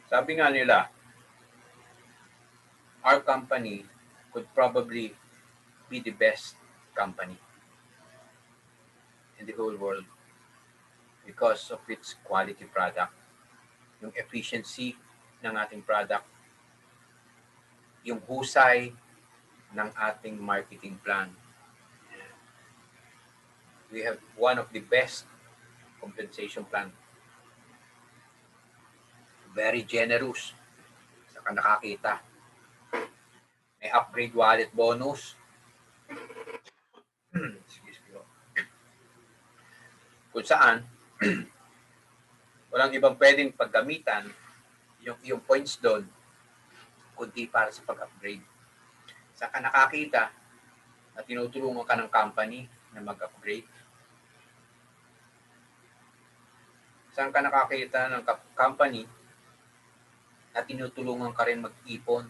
Sabi nga nila, our company could probably be the best company in the whole world because of its quality product, yung efficiency ng ating product, yung husay ng ating marketing plan. We have one of the best compensation plan. Very generous. Saka nakakita. May upgrade wallet bonus. Excuse me. Kung saan, walang ibang pwedeng paggamitan yung points doon kundi para sa pag-upgrade. Saka nakakita na tinutulungan ka ng company na mag-upgrade. Saan ka nakakita ng company na tinutulungan ka rin mag-ipon,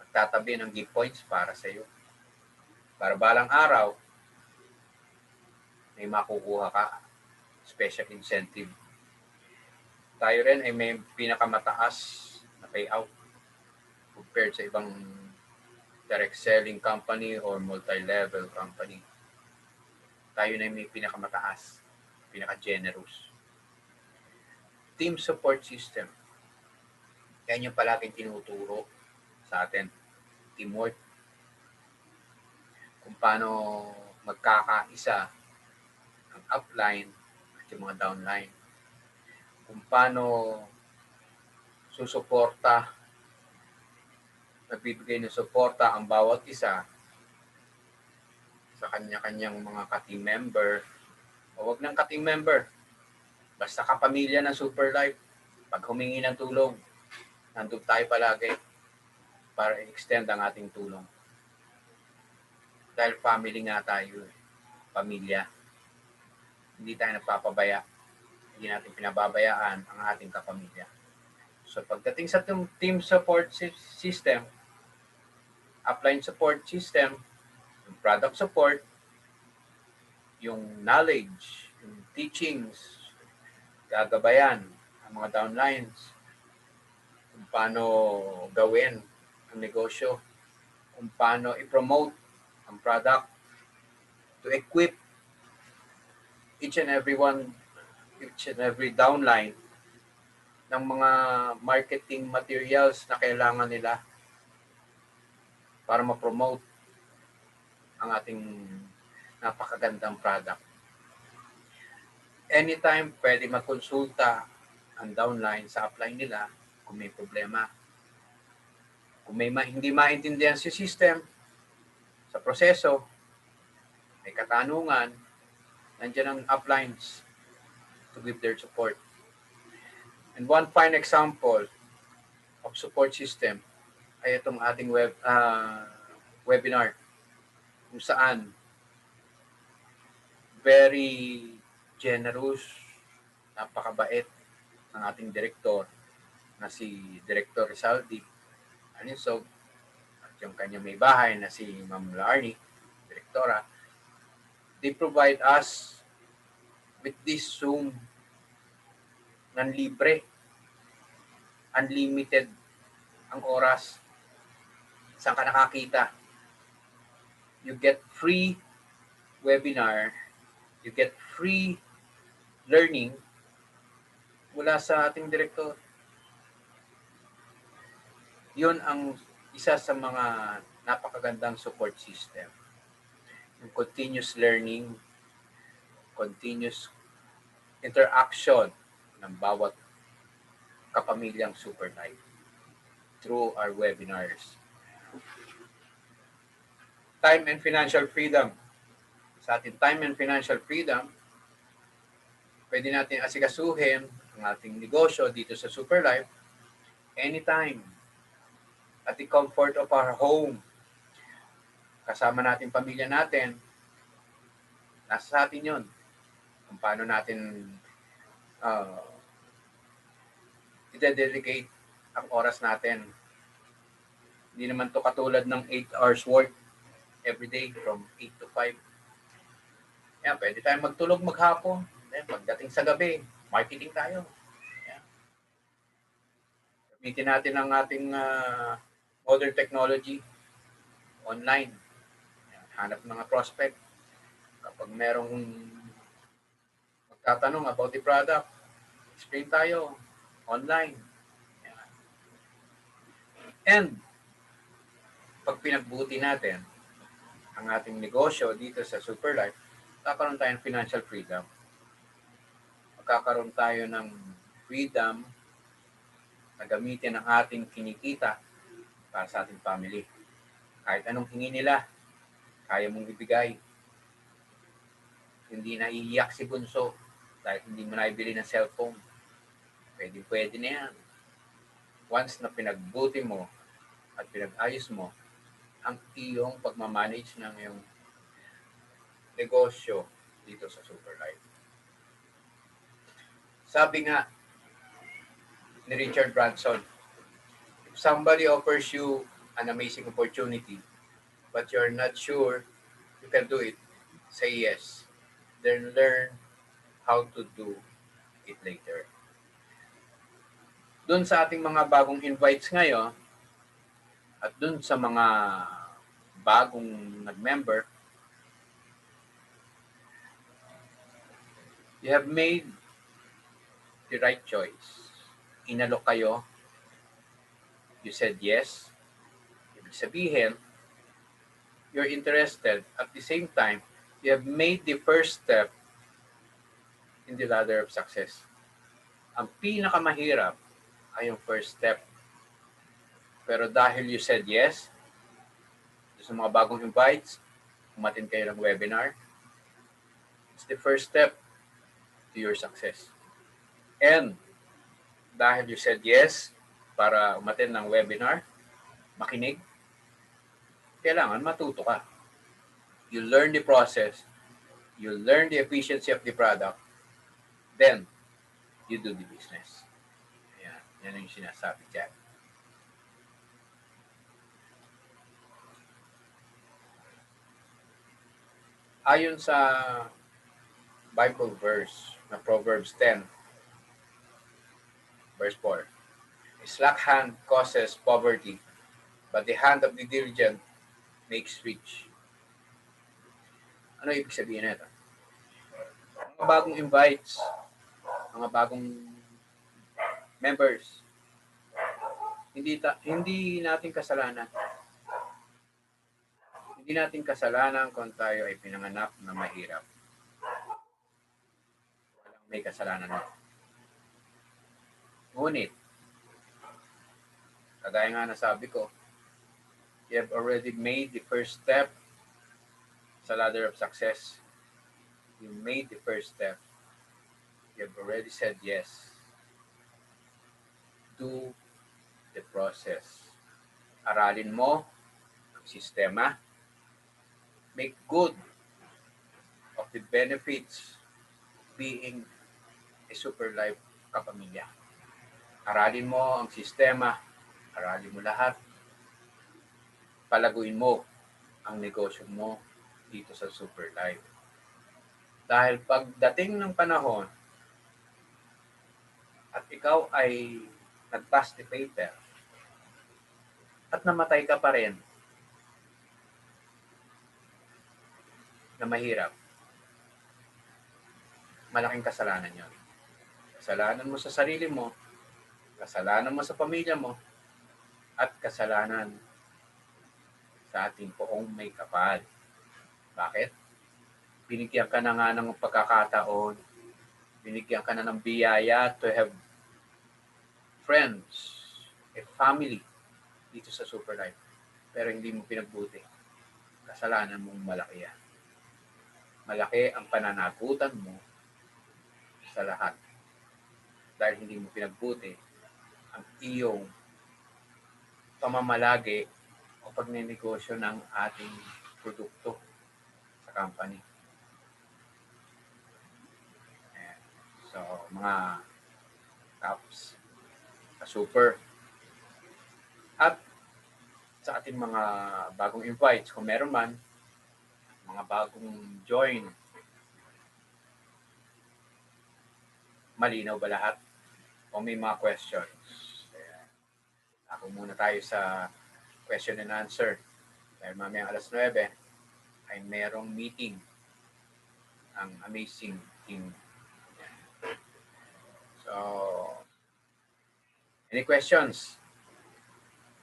magtatabi ng gift points para sa iyo. Para balang araw, may makukuha ka, special incentive. Tayo rin ay may pinakamataas na payout compared sa ibang direct selling company or multi-level company. Tayo na may pinakamataas, pinaka-generous. Team support system. Yan yung palaging tinuturo sa atin. Teamwork. Kung paano magkakaisa ang upline at yung mga downline. Kung paano susuporta, nagbibigay ng suporta ang bawat isa sa kanya-kanyang mga ka-team member o wag ng ka-team member. Basta kapamilya ng Super Life, pag humingi ng tulong, nandun tayo palagi para i-extend ang ating tulong. Dahil family nga tayo, pamilya. Hindi tayo nagpapabaya. Hindi natin pinababayaan ang ating kapamilya. So pagdating sa team support system, upline support system, yung product support, yung knowledge, yung teachings, gagabayan ang mga downlines, kung paano gawin ang negosyo, kung paano i-promote ang product, to equip each and every downline ng mga marketing materials na kailangan nila para ma-promote ang ating napakagandang product. Anytime pwede magkonsulta ang downline sa upline nila kung may problema. Kung may hindi maintindihan si system sa proseso, may katanungan, nandiyan ang uplines to give their support. And one fine example of support system ay itong ating webinar kung saan very generous, napakabait ng ating direktor na si Director Rizaldi Aninsog at yung kanyang may bahay na si Ma'am Larnie, Direktora. They provide us with this Zoom ng libre, unlimited ang oras. Saan ka nakakita? You get free webinar, you get free learning mula sa ating direktor. Yun ang isa sa mga napakagandang support system. Yung continuous learning, continuous interaction ng bawat kapamilyang Super Life through our webinars. Time and financial freedom. Sa ating time and financial freedom, pwede natin asikasuhin ang ating negosyo dito sa Super Life anytime at the comfort of our home. Kasama natin pamilya natin, nasa sa atin yun. Kung paano natin i-dedicate ang oras natin. Hindi naman to katulad ng 8 hours work every day from 8 to 5. Yan, pwede tayong magtulog maghapon. Then, pagdating sa gabi, marketing tayo. Yan. Gamitin natin ang ating modern technology online. Yan, hanap mga prospect. Kapag merong magtatanong about the product, explain tayo online. Yan. And, pag pinagbuti natin ang ating negosyo dito sa Super Life, magkakaroon tayo ng financial freedom. Magkakaroon tayo ng freedom na gamitin ang ating kinikita para sa ating family. Kahit anong hingi nila, kaya mong ibigay. Hindi na iiyak si Bunso dahil hindi mo naibili ng cellphone. Pwede na yan. Once na pinagbuti mo at pinag-ayos mo ang iyong pagmamanage ng iyong negosyo dito sa Super Life. Sabi nga ni Richard Branson, if somebody offers you an amazing opportunity, but you're not sure you can do it, say yes. Then learn how to do it later. Doon sa ating mga bagong invites ngayon, at doon sa mga bagong nag-member, you have made the right choice. Inalok kayo, you said yes. Ibig sabihin, you're interested. At the same time, you have made the first step in the ladder of success. Ang pinakamahirap ay yung first step. Pero dahil you said yes, sa mga bagong invites, umattend kayo ng webinar, it's the first step to your success. And dahil you said yes para umattend ng webinar, makinig, kailangan matuto ka. You learn the process, you learn the efficiency of the product, then you do the business. Ayan, yan yung sinasabi dyan. Ayon sa Bible verse na Proverbs 10, verse 4, a slack hand causes poverty, but the hand of the diligent makes rich. Ano ibig sabihin nito? Mga bagong invites, mga bagong members, hindi natin kasalanan. Hindi natin kasalanan kung tayo ay pinanganak na mahirap. Walang may kasalanan mo. Ngunit, kagaya nga nasabi ko, you have already made the first step sa ladder of success. You made the first step. You have already said yes. Do the process. Aralin mo ang sistema. Make good of the benefits being a super life kapamilya. Aralin mo ang sistema. Aralin mo lahat. Palaguin mo ang negosyo mo dito sa super life. Dahil pagdating ng panahon at ikaw ay nag-pass the paper at namatay ka pa rin na mahirap, malaking kasalanan yon. Kasalanan mo sa sarili mo, kasalanan mo sa pamilya mo, at kasalanan sa ating poong may kapal. Bakit? Binigyan ka na nga ng pagkakataon, binigyan ka na ng biyaya to have friends, a family dito sa Super Life. Pero hindi mo pinagbuti. Kasalanan mong malaki yan. Malaki ang pananagutan mo sa lahat. Dahil hindi mo pinagbuti ang iyong pamamalagi o pagnenegosyo ng ating produkto sa company. So, mga caps, super, at sa ating mga bagong invites, kung meron man, mga bagong join, malinaw ba lahat? O may mga questions? Ako muna tayo sa question and answer. Dahil mamayang alas 9, ay merong meeting ang amazing team. So, any questions?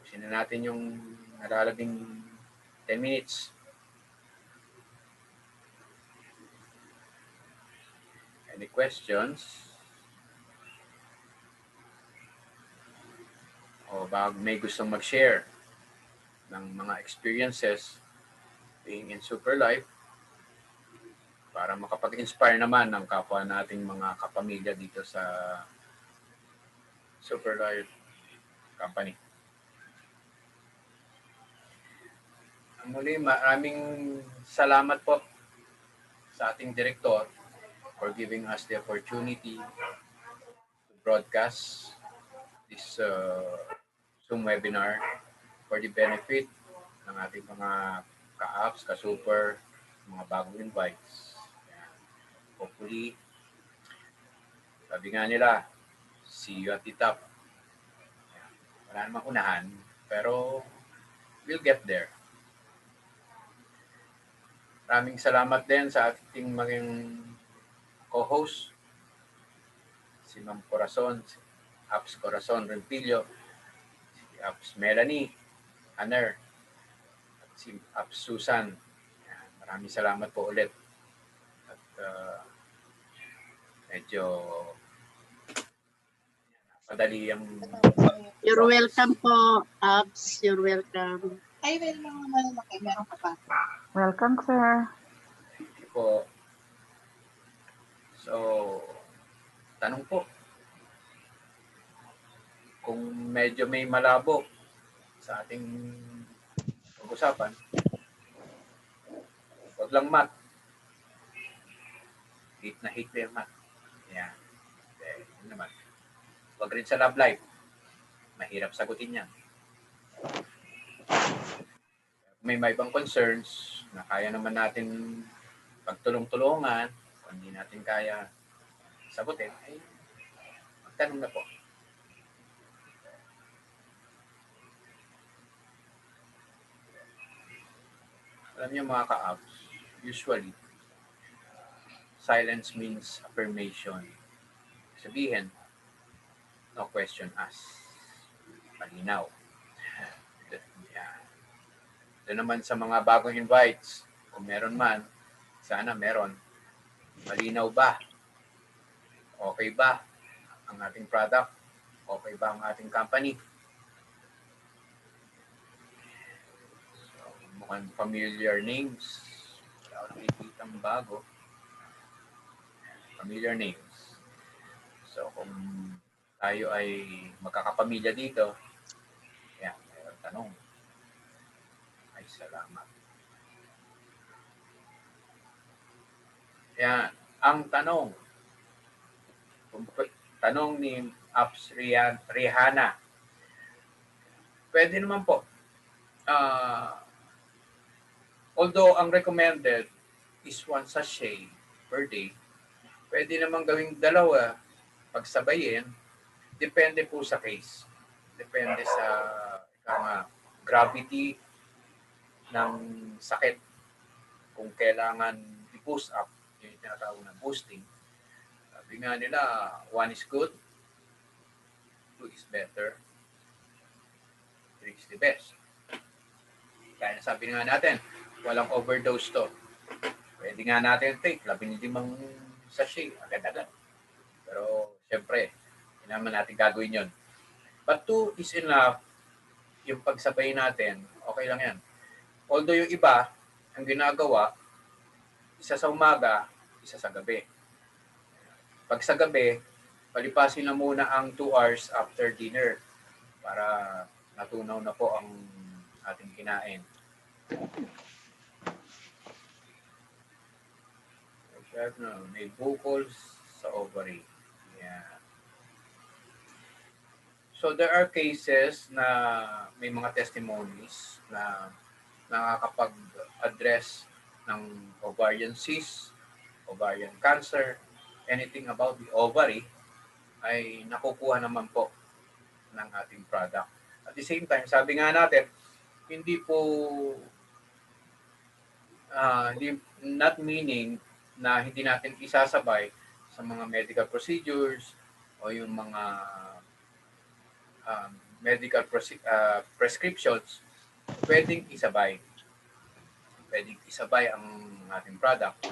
Pusin na natin yung nalalabing 10 minutes. Any questions? O baka may gustong mag-share ng mga experiences being in Super Life para makapag-inspire naman ng kapwa nating mga kapamilya dito sa Super Life Company. Muli, maraming salamat po sa ating direktor for giving us the opportunity broadcast this Zoom webinar for the benefit ng ating mga ka-apps, ka-super, mga bagong invites. Yan. Hopefully, sabi nga nila, see you at the top. Yan. Wala namang unahan, pero we'll get there. Maraming salamat din sa ating maging co-host, si Ma'am Corazon, si Apps Corazon Rempilio, si Apps Melanie Hanner, at si Apps Susan. Yan. Maraming salamat po ulit. At medyo padali ang... You're welcome po, Abs. You're welcome. Ay, well, mga malalaki. Meron ka pa. Welcome, sir. Thank you po. So, tanong po. Kung medyo may malabo sa ating pag-usapan, wag lang math. Hate na hate yung math. Yan. Yun naman. Wag rin sa love life. Mahirap sagutin yan. May ibang concerns na kaya naman natin pagtulong-tulungan, kung hindi natin kaya sagutin, ay magtanong na po. Alam niyo mga ka-apps, usually, silence means affirmation. Sabihin, no question asked. Malinaw. Yan. Doon naman sa mga bagong invites, kung meron man, sana meron. Malinaw ba? Okay ba ang ating product? Okay ba ang ating company? So, mukhang familiar names. Wala ko nakikitang bago. Familiar names. So, kung tayo ay magkakapamilya dito, yan, mayroon tanong. Ay, salamat. Yan, ang tanong. Tanong ni Apps Rihanna. Pwede naman po. Although ang recommended is 1 sachet per day, pwede naman gawing 2, pagsabayin. Depende po sa case. Depende sa gravity ng sakit. Kung kailangan i-boost up, yung tinatawag na boosting. Sabi nga nila, 1 is good, 2 is better, 3 is the best. Kaya sabi nga natin, walang overdose to. Pwede nga natin take 15 sachet, agad-agad. Pero, syempre, hindi naman natin gagawin yun. But 2 is enough. Yung pagsabay natin, okay lang yan. Although yung iba, ang ginagawa, isa sa umaga, isa sa gabi. Pag sa gabi, palipasin na muna ang 2 hours after dinner para natunaw na po ang ating kinain. May bucals sa ovary. Yeah. So there are cases na may mga testimonies na nakakapag-address ng ovarian cyst, ovarian cancer, anything about the ovary ay nakukuha naman po ng ating product. At the same time, sabi nga natin, hindi po not meaning na hindi natin isasabay sa mga medical procedures o yung mga medical prescriptions, pwedeng isabay. Pwedeng isabay ang ating product.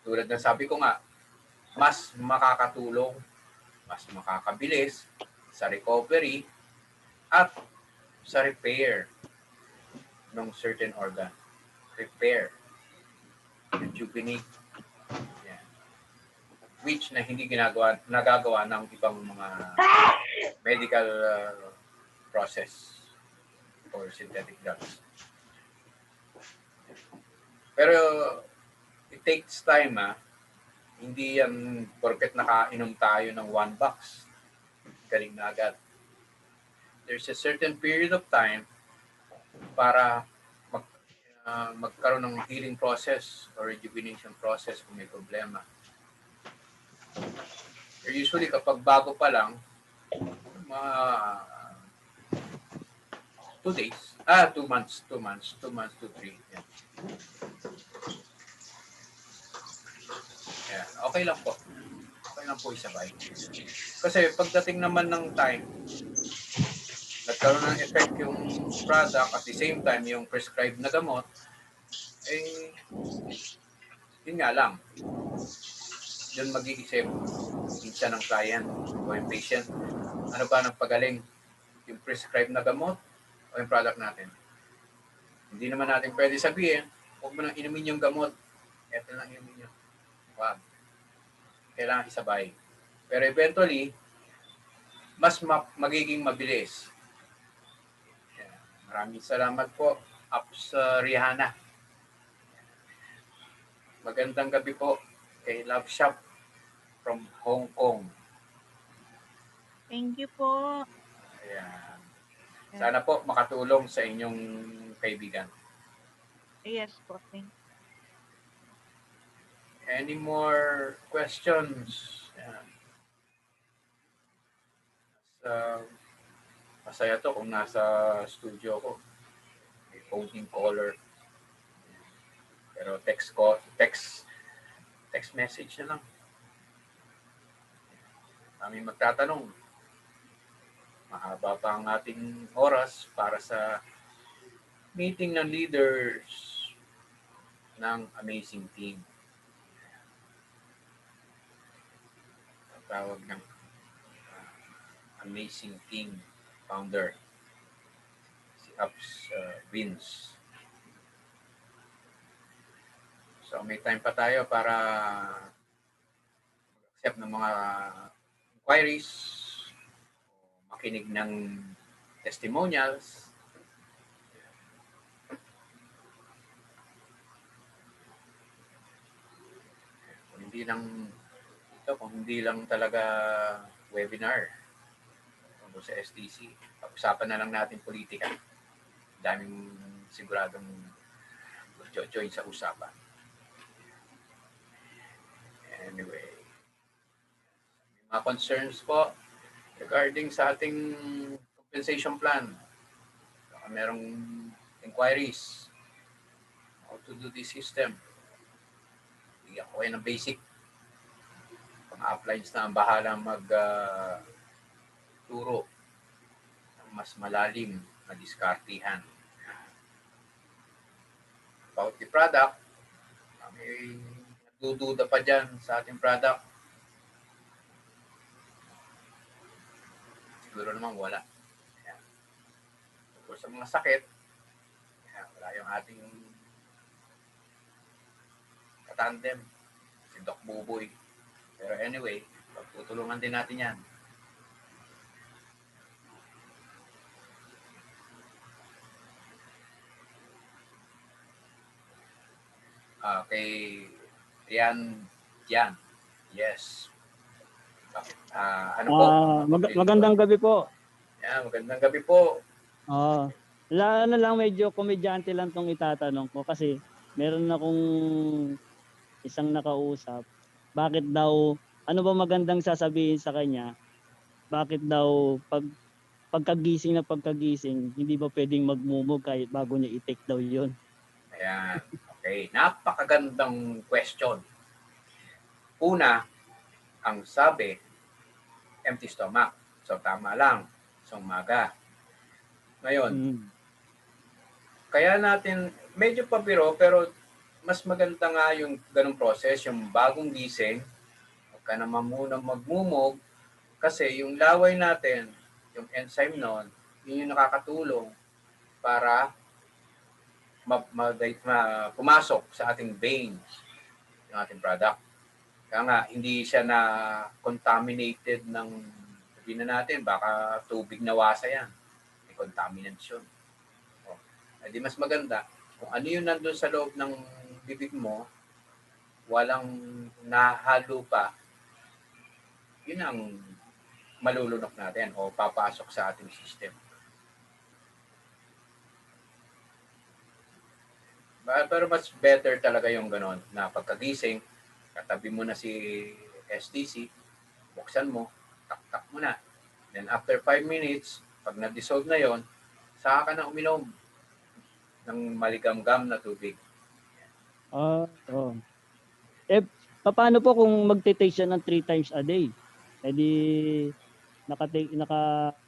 Tulad ng sabi ko nga, mas makakatulong, mas makakabilis sa recovery at sa repair ng certain organ. Repair. Rejuvenate. Yan. Which na hindi nagagawa ng ibang mga medical process or synthetic drugs. Pero it takes time Hindi yan porket nakainom tayo ng 1 box, galing na agad. There's a certain period of time para magkaroon ng healing process or rejuvenation process kung may problema. Usually kapag bago pa lang, mga 2 days, 2 months to 3. Yan. Yan. Okay lang po. Okay lang po isabay. Kasi pagdating naman ng time, nagkaroon ng effect yung product at the same time yung prescribed na gamot, yun nga lang. Yun mag-iisip minsan ng client o yung patient. Ano ba ng pagaling? Yung prescribed na gamot o yung product natin? Hindi naman natin pwede sabihin, huwag mo nang inumin yung gamot. Eto lang inumin nyo. Wag. Kailangan isabay. Pero eventually, mas magiging mabilis. Maraming salamat po, Ups Rihanna. Magandang gabi po kay Love Shop from Hong Kong. Thank you po. Ayan. Sana po makatulong sa inyong kaibigan. Yes po. Thank you. Any more questions? Ayan. Masaya to kung nasa studio ko. May phone caller. Pero text message na lang. Kami magtatanong. Mahaba pa ang ating oras para sa meeting ng leaders ng amazing team. Tawag ng amazing team founder si Ups Vince. So may time pa tayo para mag-accept ng mga inquiries, makinig ng testimonials. Kung hindi lang talaga webinar tungkol sa STC, pag-usapan na lang natin politika. Daming siguradong join sa usapan. Anyway, may mga concerns po regarding sa ating compensation plan. Baka merong inquiries how to do this system. Bigyan ko kayo ng basic. Pang-uplines na ang bahala turo ng mas malalim na diskartihan. About the product, may nagdududa pa dyan sa ating product. Siguro naman wala. Ayan. Tungkol sa mga sakit, ayan, wala yung ating katandem, si Doc Buboy. Pero anyway, pagtutulungan din natin yan. Kay Yan. Yes. Ano po? Magandang gabi po. Yeah, magandang gabi po. Ano lang, medyo komedyante lang tong itatanong ko kasi meron akong isang nakausap. Bakit daw, ano ba magandang sasabihin sa kanya? Bakit daw pagkagising, hindi ba pwedeng magmumog kahit bago niya i-take daw yun? Ayan. Okay, napakagandang question. Una, ang sabi, empty stomach. So, tama lang. Sa umaga. Ngayon, kaya natin, medyo pabiro, pero mas maganda nga yung ganung process, yung bagong gising, huwag ka naman muna magmumog, kasi yung laway natin, yung enzyme nun, yun yung nakakatulong para pumasok sa ating veins yung ating product. Kaya nga, hindi siya na contaminated ng, sabihin na natin, baka tubig na wasa yan. May contaminants yun. Di mas maganda, kung ano yung nandun sa loob ng bibig mo, walang nahalo pa, yun ang malulunok natin o papasok sa ating system. Pero mas better talaga yung ganon na pagkagising, katabi mo na si STC, buksan mo, tak-tak mo na. Then after 5 minutes, pag na-dissolve na yon, saka ka na uminom ng maligamgam na tubig. Oo. Paano po kung magte-take siya ng 3 times a day? Eh di naka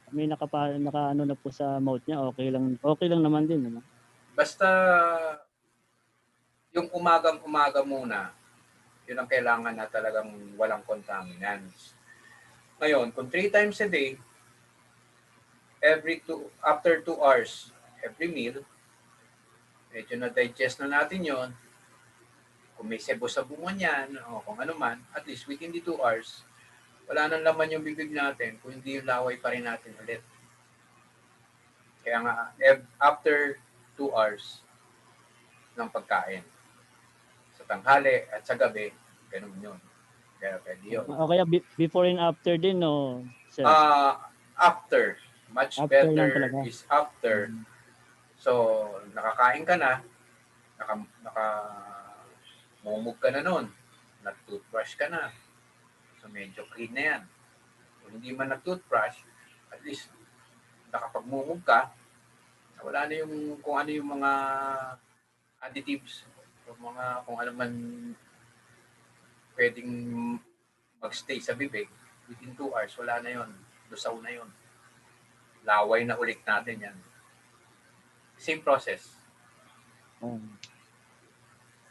ano na po sa mouth niya, okay lang naman din, ano? Basta yung umagang-umaga muna, yun ang kailangan na talagang walang contaminants. Ngayon, kung 3 times a day, after 2 hours, every meal, medyo na-digest na natin yon. Kung may sebo-sabungan yan, o kung ano man, at least within the 2 hours, wala nang laman yung bibig natin, kung hindi yung laway pa rin natin ulit. Kaya nga, after 2 hours ng pagkain, sa tanghali at sa gabi, ganun yun. Kaya pwede yun. O kaya before and after din, no, sir? After. Much After lang better talaga. is after. So, nakakain ka na, mumug ka na nun, nag-toothbrush ka na. So, medyo clean na yan. Kung hindi man nag-toothbrush, at least nakapagmumug ka, wala na yung kung ano yung mga additives, kung ano man pwedeng magstay sa bibig, within 2 hours, wala na yon. Lusaw na yon. Laway na ulit natin yan. Same process.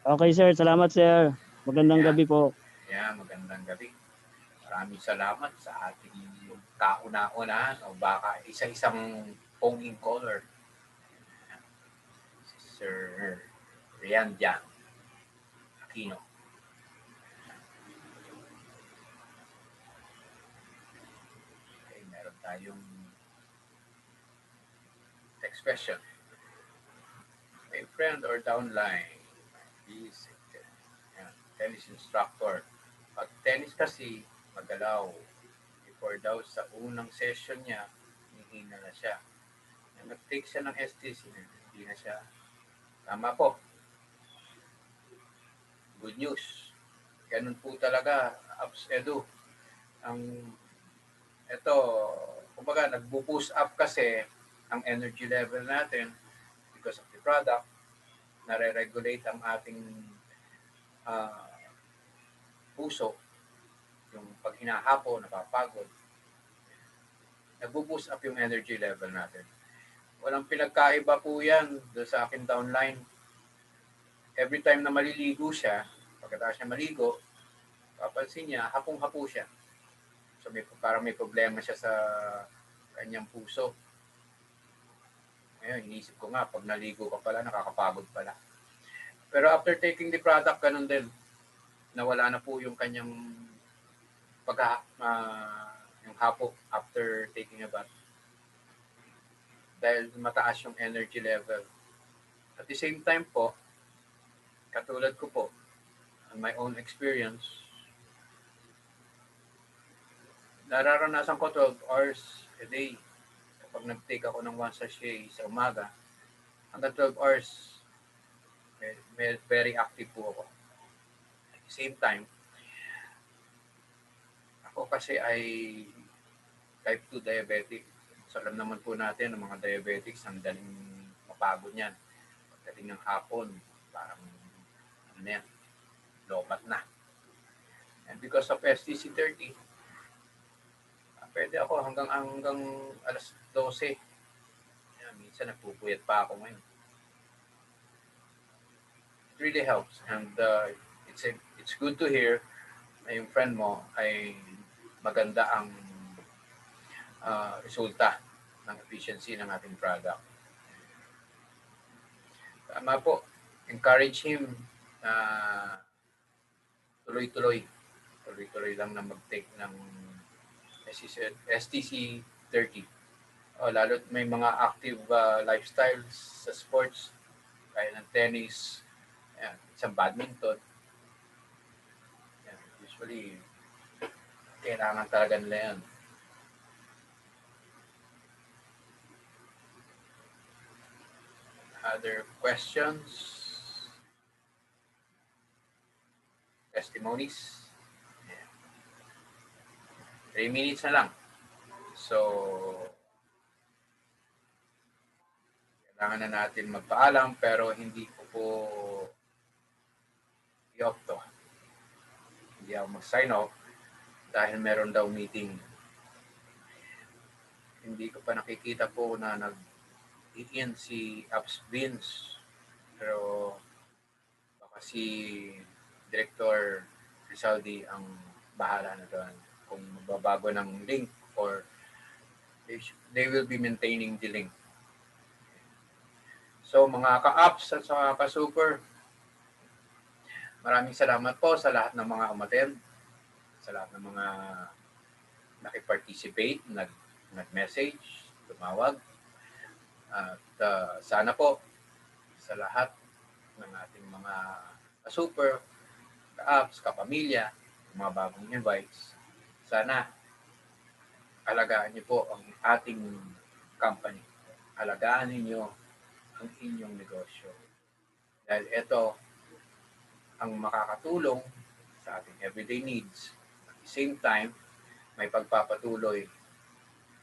Okay, sir. Salamat, sir. Magandang Yeah. gabi po. Magandang gabi. Maraming salamat sa ating kauna-unahan o baka isa-isang phone-in caller. Si Sir Rian Jan Aquino. Okay, meron tayong text question. My friend or downline is tennis instructor. Pag tennis kasi, magalaw. Before daw sa unang session niya, hihina na siya. Nag-take siya ng STC, hindi na siya. Tama po. Good news. Ganun po talaga, Ups Edu. Kumbaga, nagbo-boost up kasi ang energy level natin because of the product, nare-regulate ang ating puso, yung pag hinahapo, napapagod, nagbo-boost up yung energy level natin. Walang pinagkaiba po yan doon sa akin downline. Every time na maliligo siya, pagkatapos niya maligo, papansin niya, hapong-hapo siya. So parang may problema siya sa kanyang puso. Ngayon, inisip ko nga, pag naligo ka pala, nakakapagod pala. Pero after taking the product, ganun din. Nawala na po yung kanyang yung hapo after taking a bath. Dahil mataas yung energy level. At the same time po, katulad ko po, on my own experience, nararanasan ko 12 hours a day. Kapag nag-take ako ng 1 sachet sa umaga, hanggang 12 hours, very active po ako. At the same time, ako kasi ay type 2 diabetic. So alam naman po natin, ang mga diabetics, ang daling mapagod niyan. Pagdating ng hapon, parang lobat na. And because of STC30, pwede ako hanggang alas 12. Minsan nagpupuyat pa ako ngayon. It really helps, and it's good to hear na yung friend mo ay maganda ang resulta ng efficiency ng ating product. Tama po, encourage him na tuloy-tuloy lang na mag-take ng STC 30. Lalo't may mga active lifestyles sa sports, kaya ng tennis, isang badminton. Actually, kailangan talaga nila yan. Other questions? Testimonies? 3 minutes na lang. So, kailangan na natin magpaalam pero hindi ko po i-off to. Hindi ako mag-sign off dahil meron daw meeting. Hindi ko pa nakikita po na nag-in si Apps Vince. Pero baka si Director Rizaldi ang bahala na doon kung magbabago ng link or they will be maintaining the link. So mga ka-apps at sa ka-super, maraming salamat po sa lahat ng mga umattend, sa lahat ng mga nakiparticipate, nag-message, tumawag. At sana po sa lahat ng ating mga ka-super, ka-apps, kapamilya, mga bagong invites, sana alagaan niyo po ang ating company. Alagaan niyo ang inyong negosyo. Dahil ito ang makakatulong sa ating everyday needs. At the same time, may pagpapatuloy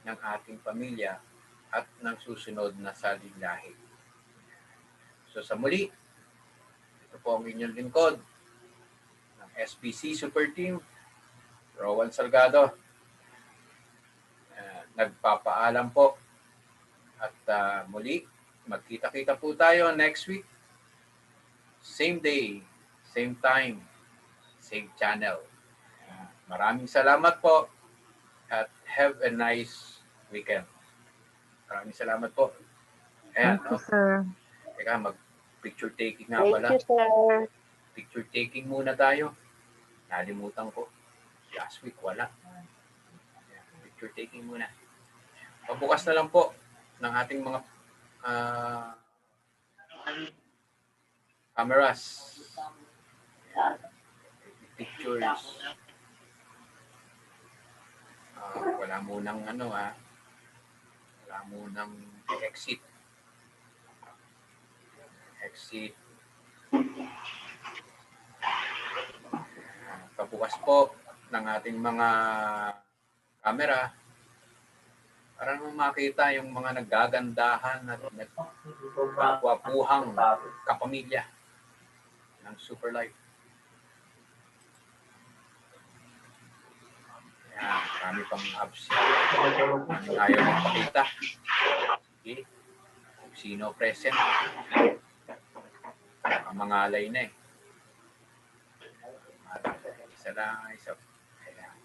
ng ating pamilya at ng susunod na saliglahi. So sa muli, ito po ang inyong lingkod ng SBC Super Team, Rowan Salgado. Nagpapaalam po at muli, magkita-kita po tayo next week. Same day, same time, same channel. Maraming salamat po at have a nice weekend. Maraming salamat po. Ayan, Thank you, sir. Teka, mag-picture taking nga Thank pala. you, sir. Picture taking muna tayo. Nalimutan ko. Last week, wala. Ayan, picture taking muna. Pabukas na lang po ng ating mga cameras. Pictures. Wala munang wala munang exit. Exit. Pabukas po ng ating mga camera para naman makita yung mga nagagandahan at nagkakwapuhang kapamilya ng Super Life. Ayan, marami pang apps. Maraming ayaw magpakita. Okay. Kung sino present. Ang mga alay na eh. Isa lang, isa pa.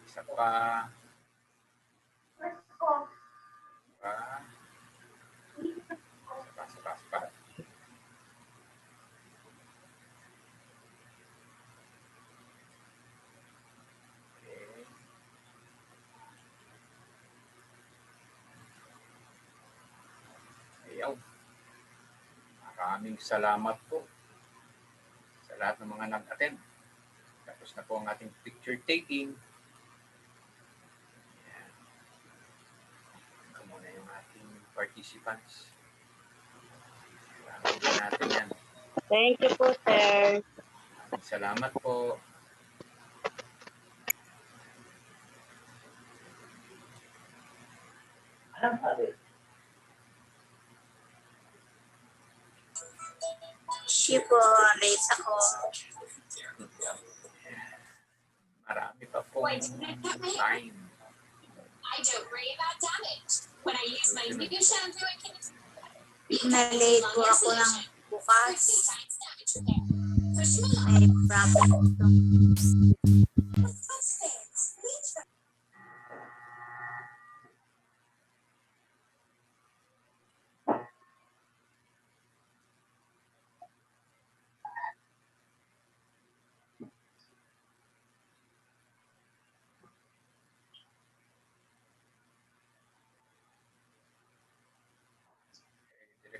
Isa pa. Isa pa. Okay. Ayaw. Maraming salamat po sa lahat ng mga nag-attend. Tapos na po ang ating picture taking. Ayan. Ito muna yung ating participants. Salamat natin yan. Thank you po, sir. Maraming salamat po. Siya po, late ako. Marami pa po time. I don't worry about damage. When I use my new shampoo and conditioner, na-late po ako ng bukas. May problem.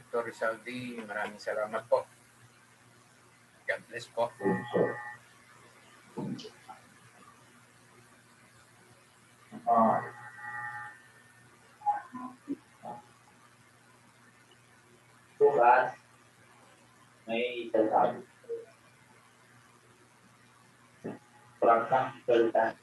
Director Rizaldi, maraming salamat po. God bless po. Bukas, may sasabi. Prangkang salita.